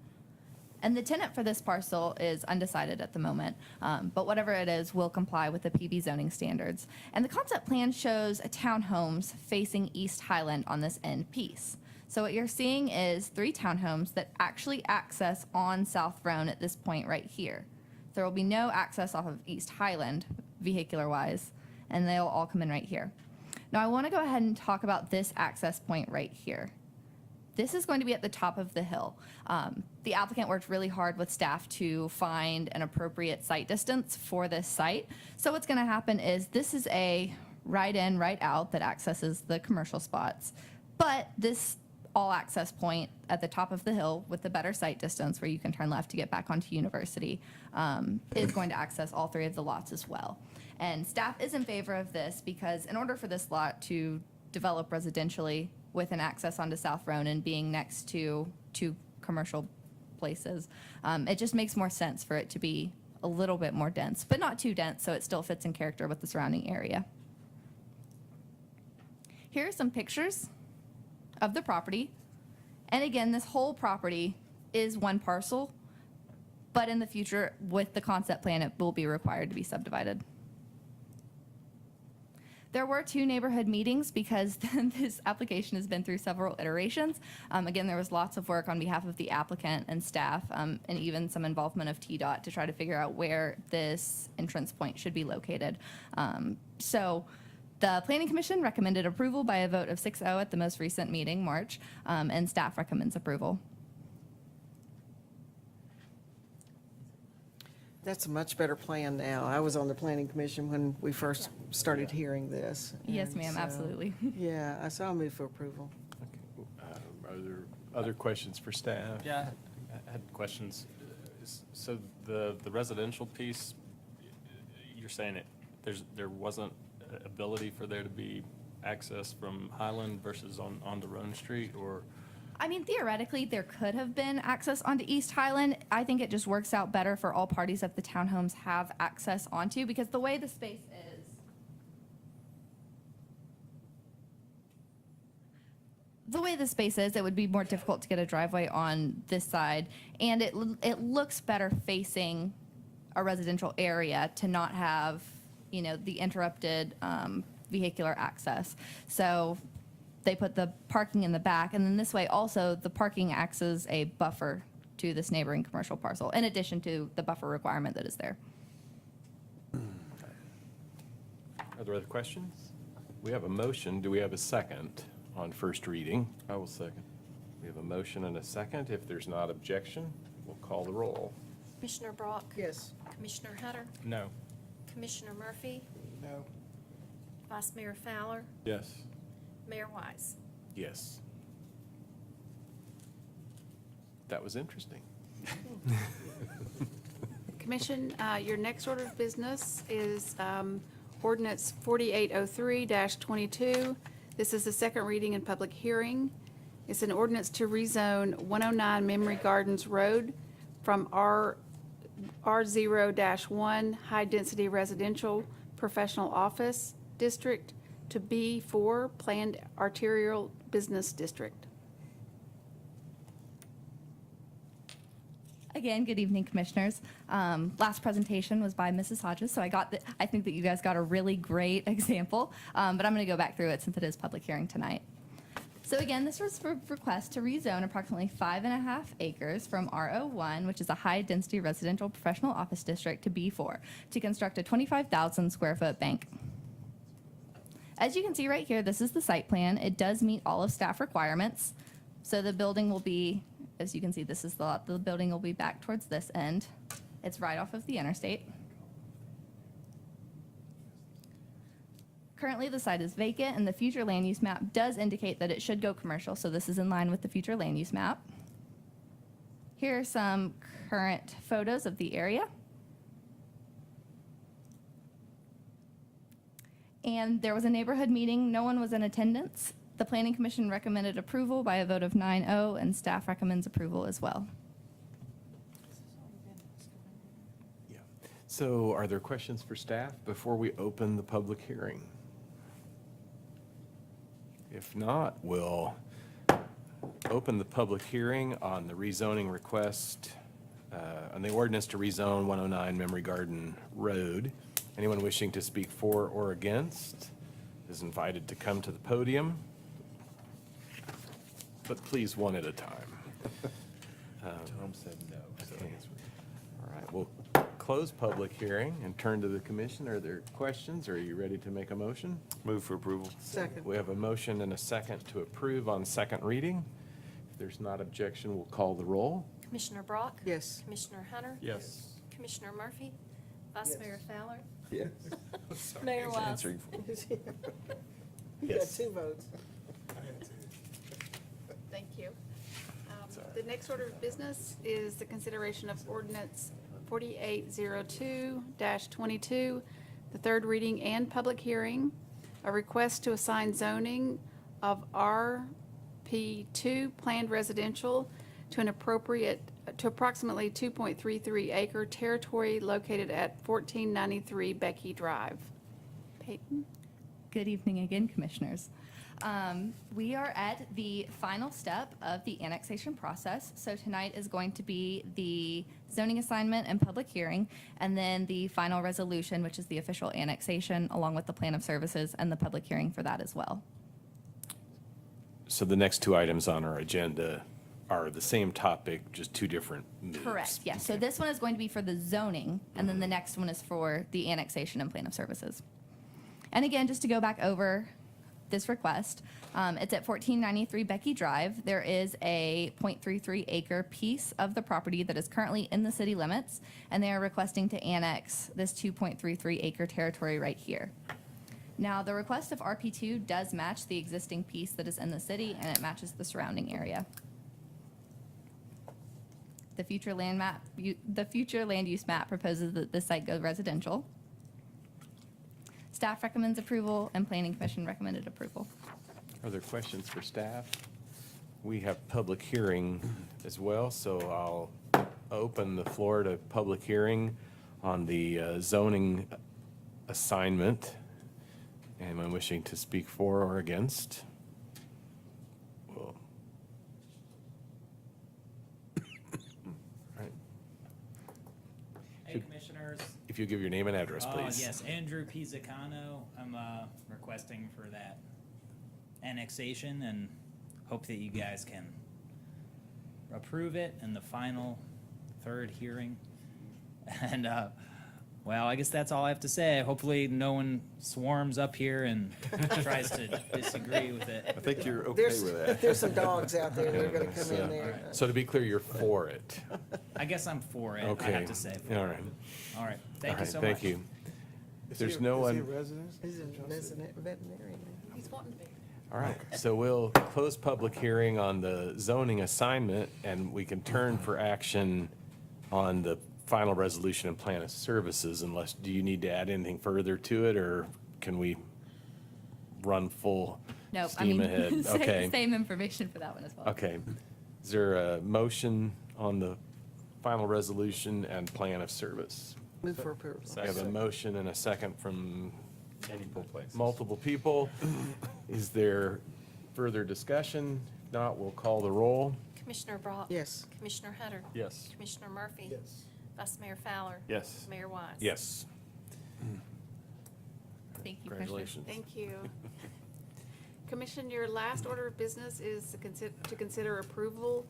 And the tenant for this parcel is undecided at the moment, but whatever it is will comply with the PB zoning standards. And the concept plan shows a townhomes facing East Highland on this end piece. So what you're seeing is 3 townhomes that actually access on South Roan at this point right here. There will be no access off of East Highland, vehicular-wise, and they'll all come in right here. Now, I want to go ahead and talk about this access point right here. This is going to be at the top of the hill. The applicant worked really hard with staff to find an appropriate site distance for this site. So what's going to happen is this is a right in, right out that accesses the commercial spots. But this all access point at the top of the hill with the better site distance where you can turn left to get back onto University is going to access all 3 of the lots as well. And staff is in favor of this because in order for this lot to develop residentially with an access onto South Roan and being next to 2 commercial places, it just makes more sense for it to be a little bit more dense, but not too dense so it still fits in character with the surrounding area. Here are some pictures of the property. And again, this whole property is 1 parcel, but in the future, with the concept plan, it will be required to be subdivided. There were 2 neighborhood meetings because this application has been through several iterations. Again, there was lots of work on behalf of the applicant and staff, and even some involvement of TDOT to try to figure out where this entrance point should be located. The Planning Commission recommended approval by a vote of 6-0 at the most recent meeting, March, and staff recommends approval. That's a much better plan now. I was on the Planning Commission when we first started hearing this. Yes, and ma'am, so, absolutely. Yeah, I saw a move for approval. Are there other questions for staff? Yeah, I had questions. So the residential piece, you're saying there wasn't ability for there to be access from Highland versus onto Roan Street, or? I mean, theoretically, there could have been access onto East Highland. I think it just works out better for all parties that the townhomes have access onto, because the way the space is, it would be more difficult to get a driveway on this side, and it looks better facing a residential area to not have, the interrupted vehicular access. So they put the parking in the back, and then this way also the parking acts as a buffer to this neighboring commercial parcel, in addition to the buffer requirement that is there. Are there other questions? We have a motion. Do we have a second on first reading? I will second. We have a motion and a second. If there's not objection, we'll call the roll. Commissioner Brock? Yes. Commissioner Hunter? No. Commissioner Murphy? No. Vice Mayor Fowler? Yes. Mayor Wise? Yes. That was interesting. Commission, your next order of business is Ordinance 4803-22. This is the second reading and public hearing. It's an ordinance to rezone 109 Memory Gardens Road from R0-1 High Density Residential Professional Office District to B4 Planned Arterial Business District. Again, good evening, Commissioners. Last presentation was by Mrs. Hodges, so I think that you guys got a really great example, but I'm going to go back through it since it is public hearing tonight. So again, this was for request to rezone approximately 5.5 acres from R01, which is a high-density residential professional office district, to B4 to construct a 25,000 square foot bank. As you can see right here, this is the site plan. It does meet all of staff requirements. So the building will be, as you can see, this is the lot. The building will be back towards this end. It's right off of the interstate. Currently, the site is vacant, and the future land use map does indicate that it should go commercial, so this is in line with the future land use map. Here are some current photos of the area. And there was a neighborhood meeting. No one was in attendance. The Planning Commission recommended approval by a vote of 9-0, and staff recommends approval as well. Yeah. So are there questions for staff before we open the public hearing? If not, we'll open the public hearing on the rezoning request, on the ordinance to rezone 109 Memory Garden Road. Anyone wishing to speak for or against is invited to come to the podium, but please one at a time. Tom said no. So I Okay. guess All right, we'll close public hearing and turn to the commission. Are there questions? Are you ready to make a motion? move for approval. Second. We have a motion and a second to approve on second reading. If there's not objection, we'll call the roll. Commissioner Brock? Yes. Commissioner Hunter? Yes. Commissioner Murphy? Vice Mayor Fowler? Yes. Mayor Wise? Answering for- You got 2 votes. Thank you. The next order of business is the consideration of ordinance 4802-22, the third reading and public hearing, a request to assign zoning of RP2 planned residential to approximately 2.33 acre territory located at 1493 Becky Drive. Peyton? Good evening again, Commissioners. We are at the final step of the annexation process. So tonight is going to be the zoning assignment and public hearing, and then the final resolution, which is the official annexation, along with the plan of services and the public hearing for that as well. So the next two items on our agenda are the same topic, just two different moves. Correct, yes. So this one is going to be for the zoning, and then the next one is for the annexation and plan of services. And again, just to go back over this request, it's at 1493 Becky Drive. There is a 0.33 acre piece of the property that is currently in the city limits, and they are requesting to annex this 2.33 acre territory right here. Now, the request of RP2 does match the existing piece that is in the city, and it matches the surrounding area. The future land use map proposes that this site go residential. Staff recommends approval, and Planning Commission recommended approval. Are there questions for staff? We have public hearing as well, so I'll open the floor to public hearing on the zoning assignment. Anyone wishing to speak for or against? Well, all right. Hey, Commissioners. If you give your name and address, please. Yes, Andrew Pizzacano. I'm requesting for that annexation and hope that you guys can approve it in the final third hearing. And, well, I guess that's all I have to say. Hopefully no one swarms up here and tries to disagree with it. I think you're okay There's, with that. there's some dogs out there that are gonna come So- in there. So to be clear, you're for it? I guess I'm for it, I Okay. have to say. All right. All right, thank All you right, so much. Thank you. If there's no Is he a one, resident? He's a veterinarian. He's wanting to be. all right, so we'll close public hearing on the zoning assignment, and we can turn for action on the final resolution and plan of services, unless, do you need to add anything further to it, or can we run full Nope, I steam mean, ahead? Okay. same information for that one as well. Okay. Is there a motion on the final resolution and plan of service? Move for approval. I have a motion and a second from Multiple places. multiple people. Is there further discussion? If not, we'll call the roll. Commissioner Brock? Yes. Commissioner Hunter? Yes. Commissioner Murphy? Yes. Vice Mayor Fowler? Yes. Mayor Wise? Yes. Thank you, Commissioner. Congratulations. Thank you. Commission, your last order of business is to consider approval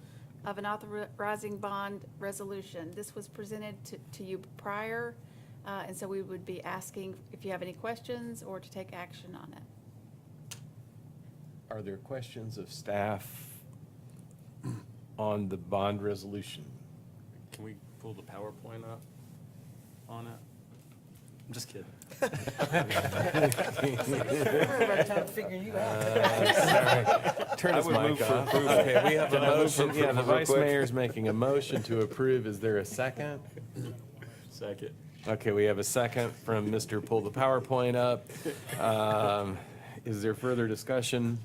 of an authorizing bond resolution. This was presented to you prior, and so we would be asking if you have any questions or to take action on it. Are there questions of staff on the bond resolution? Can we pull the PowerPoint up on it? I'm just kidding. Everybody's trying to figure you out. Turn I his would move mic for off. approval. Okay, we have a Can I move for motion. Yeah, the approval real vice quick? mayor's making a motion to approve. Is there a second? Second. Okay, we have a second from Mr. Pull the PowerPoint up. Is there further discussion,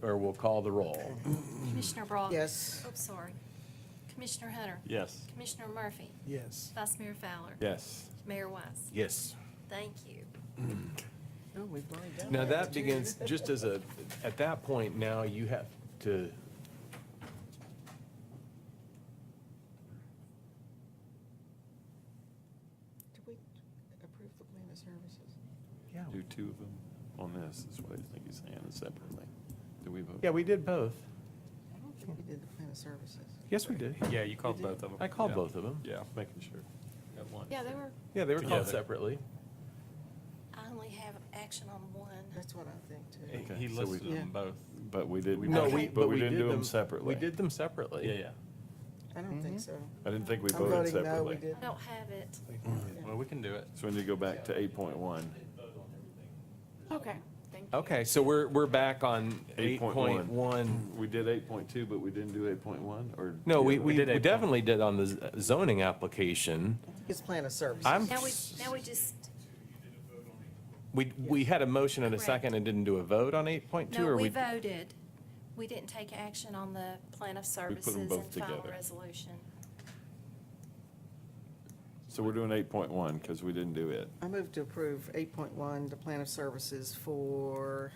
or we'll call the roll? Commissioner Brock? Yes. Oops, sorry. Commissioner Hunter? Yes. Commissioner Murphy? Yes. Vice Mayor Fowler? Yes. Mayor Wise? Yes. Thank you. Oh, we've already done Now that, that too. begins, just as a, at that point, now you have to, Did we approve the plan of services? Do two of them on this, is what I think he's saying, separately. Do we vote? yeah, we did both. I don't think we did the plan of services. Yes, we did. Yeah, you called both of them. I called Yeah. both of them. Yeah, making sure. Got one. Yeah, they were, Yeah, they were called Together. separately. I only have action on one. That's what I think too. He- Okay, He so we- listed them both. But we did, No, but we didn't do them We separately. did them separately. Yeah, yeah. I don't think so. I didn't think we I'm voted voting no, we separately. did. I don't have it. Well, we can do it. So we need to go back to 8.1. okay, thank you. Okay, so we're back on 8.1. 8.1. We did 8.2, but we didn't do 8.1, or? No, we did 8.1. definitely did on the zoning application. I think it's plan of services. I'm, Now we just, we had a motion and a Correct. second and didn't do a vote on 8.2, no, or we we? voted. We didn't take action on the plan of them services and both final together. resolution. So we're doing 8.1, because we didn't do it. I move to approve 8.1, the plan of services for.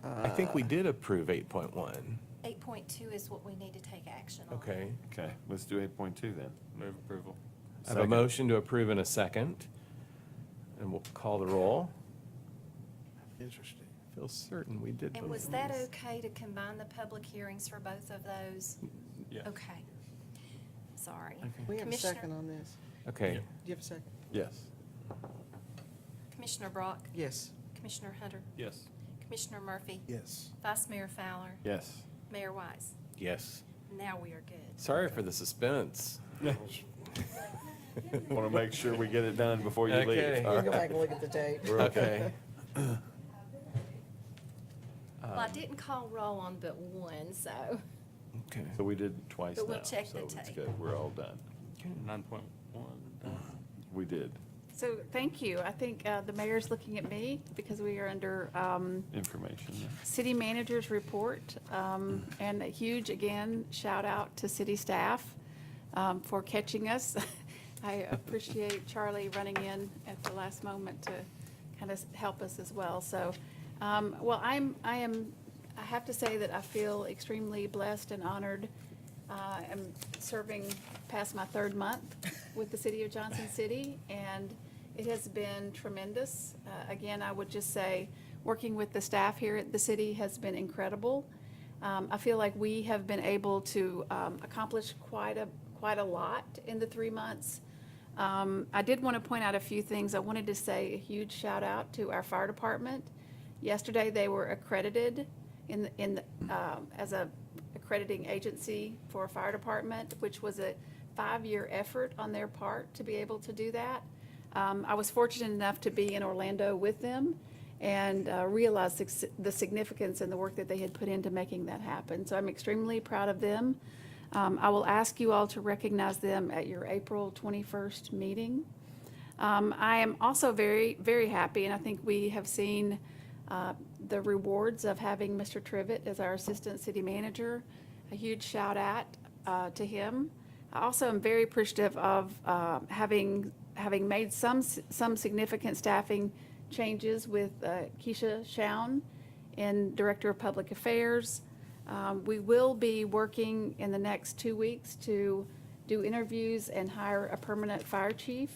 I think we did approve 8.1. 8.2 is what we need to take action on. Okay. Okay, let's do 8.2 then. Move approval. I have a Second. motion to approve in a second, and we'll call the roll. Interesting. I feel certain we did both And was of that these. okay to combine the public hearings for both of those? Yeah. Okay. Sorry. We have a Commissioner- second on this. Okay, Do you have a second? Yes. Commissioner Brock? Yes. Commissioner Hunter? Yes. Commissioner Murphy? Yes. Vice Mayor Fowler? Yes. Mayor Wise? yes. Now we are good. Sorry for the suspense. Want to make sure we get it done before you Okay. leave. You can go back and look at the tape. We're Okay. Well, I didn't call roll on but one, so. Okay. So we did twice now, But we'll check so the it's tape. good. We're all done. 9.1. We did. So, thank you. I think the mayor's looking at me because we are under Information. city manager's report. And a huge, again, shout out to city staff for catching us. I appreciate Charlie running in at the last moment to kind of help us as well. So, well, I have to say that I feel extremely blessed and honored. I'm serving past my third month with the city of Johnson City, and it has been tremendous. Again, I would just say, working with the staff here at the city has been incredible. I feel like we have been able to accomplish quite a lot in the 3 months. I did want to point out a few things. I wanted to say a huge shout out to our fire department. Yesterday, they were accredited as a accrediting agency for a fire department, which was a 5-year effort on their part to be able to do that. I was fortunate enough to be in Orlando with them and realize the significance and the work that they had put into making that happen. So I'm extremely proud of them. I will ask you all to recognize them at your April 21st meeting. I am also very, very happy, and I think we have seen the rewards of having Mr. Trivett as our Assistant City Manager. A huge shout out to him. I also am very appreciative of having made some significant staffing changes with Keisha Shaun in Director of Public Affairs. We will be working in the next 2 weeks to do interviews and hire a permanent fire chief.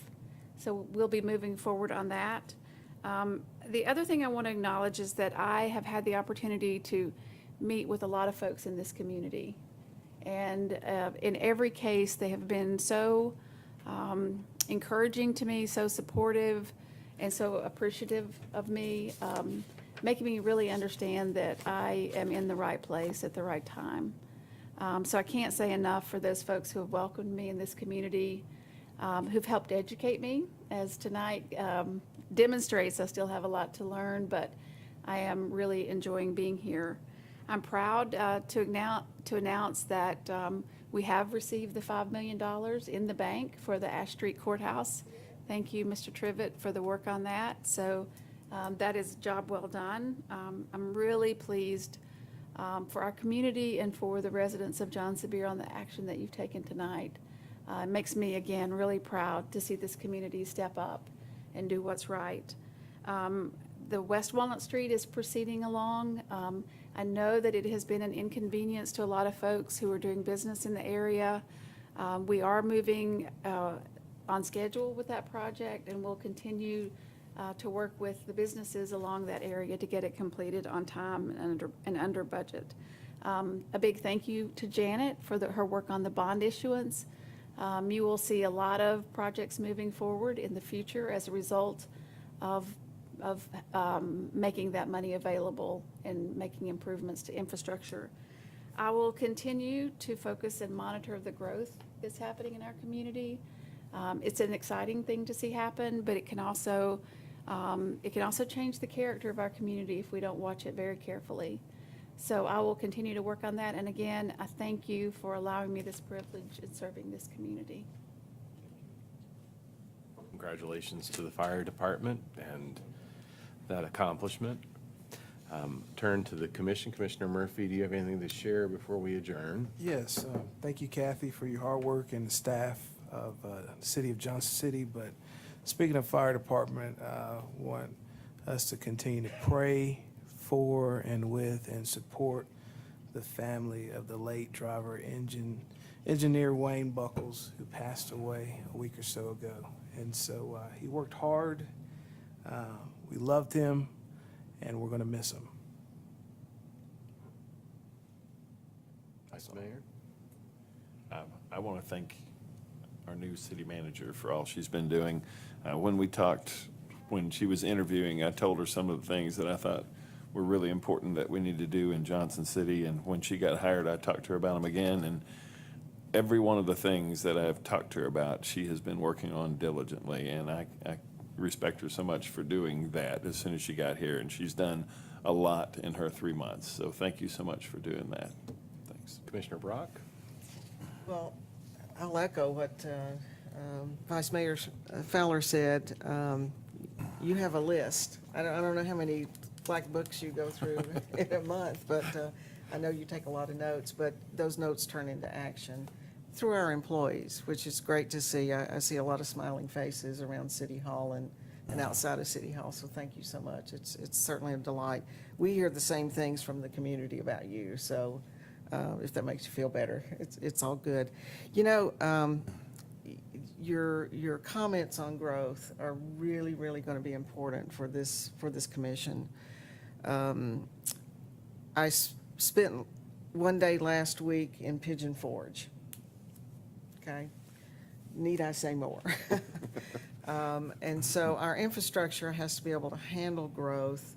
So we'll be moving forward on that. The other thing I want to acknowledge is that I have had the opportunity to meet with a lot of folks in this community. And in every case, they have been so encouraging to me, so supportive, and so appreciative of me, making me really understand that I am in the right place at the right time. So I can't say enough for those folks who have welcomed me in this community. who've helped educate me, as tonight demonstrates. I still have a lot to learn, but I am really enjoying being here. I'm proud to announce that we have received the $5 million in the bank for the Ash Street Courthouse. Thank you, Mr. Trivett, for the work on that. So that is a job well done. I'm really pleased for our community and for the residents of John Sevier on the action that you've taken tonight. It makes me, again, really proud to see this community step up and do what's right. The West Walnut Street is proceeding along. I know that it has been an inconvenience to a lot of folks who are doing business in the area. We are moving on schedule with that project, and we'll continue to work with the businesses along that area to get it completed on time and under budget. A big thank you to Janet for her work on the bond issuance. You will see a lot of projects moving forward in the future as a result of making that money available and making improvements to infrastructure. I will continue to focus and monitor the growth that's happening in our community. It's an exciting thing to see happen, but it can also change the character of our community if we don't watch it very carefully. So I will continue to work on that. And again, I thank you for allowing me this privilege in serving this community. Congratulations to the fire department and that accomplishment. Turn to the commission. Commissioner Murphy, do you have anything to share before we adjourn? Yes, thank you, Kathy, for your hard work and the staff of the city of Johnson City. But speaking of fire department, I want us to continue to pray for and with and support the family of the late driver engineer Wayne Buckles, who passed away a week or so ago. And so he worked hard. We loved him, and we're going to miss him. Vice Mayor? I want to thank our new city manager for all she's been doing. When we talked, when she was interviewing, I told her some of the things that I thought were really important that we need to do in Johnson City. And when she got hired, I talked to her about them again. And every one of the things that I've talked to her about, she has been working on diligently. And I respect her so much for doing that as soon as she got here. And she's done a lot in her 3 months. So thank you so much for doing that. Thanks. Commissioner Brock? Well, I'll echo what Vice Mayor Fowler said. You have a list. I don't know how many black books you go through in a month, but I know you take a lot of notes, but those notes turn into action through our employees, which is great to see. I see a lot of smiling faces around City Hall and outside of City Hall, so thank you so much. It's certainly a delight. We hear the same things from the community about you, so if that makes you feel better, it's all good. You know, your comments on growth are really, really going to be important for this commission. I spent one day last week in Pigeon Forge. Okay, need I say more? And so our infrastructure has to be able to handle growth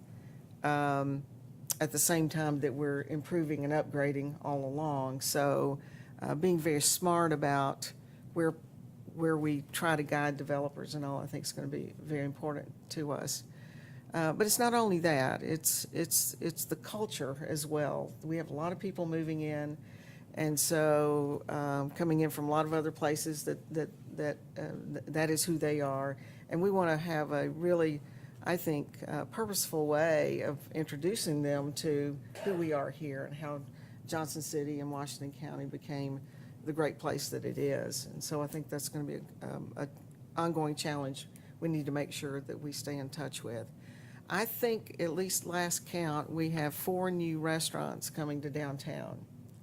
at the same time that we're improving and upgrading all along. So being very smart about where we try to guide developers and all, I think is going to be very important to us. But it's not only that, it's the culture as well. We have a lot of people moving in, and so coming in from a lot of other places that is who they are. And we want to have a really, I think, purposeful way of introducing them to who we are here and how Johnson City and Washington County became the great place that it is. And so I think that's going to be an ongoing challenge we need to make sure that we stay in touch with. I think, at least last count, we have 4 new restaurants coming to downtown.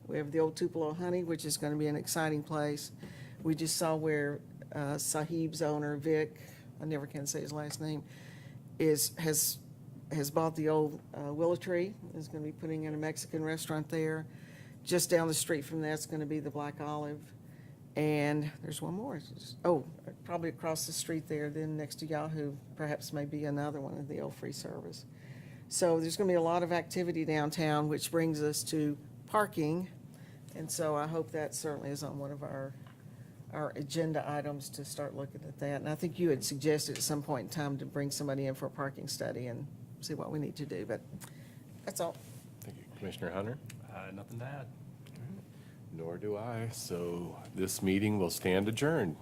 We have the old Tupelo Honey, which is going to be an exciting place. We just saw where Sahib's owner, Vic, I never can say his last name, has bought the old Willow Tree, is going to be putting in a Mexican restaurant there. Just down the street from that's going to be the Black Olive. And there's one more. Probably across the street there, then next to Yahoo, perhaps maybe another one of the old free service. So there's going to be a lot of activity downtown, which brings us to parking. And so I hope that certainly is on one of our our agenda items to start looking at that. And I think you had suggested at some point in time to bring somebody in for a parking study and see what we need to do, but that's all. Thank you. Commissioner Hunter? Nothing to add. Nor do I. So this meeting will stand adjourned.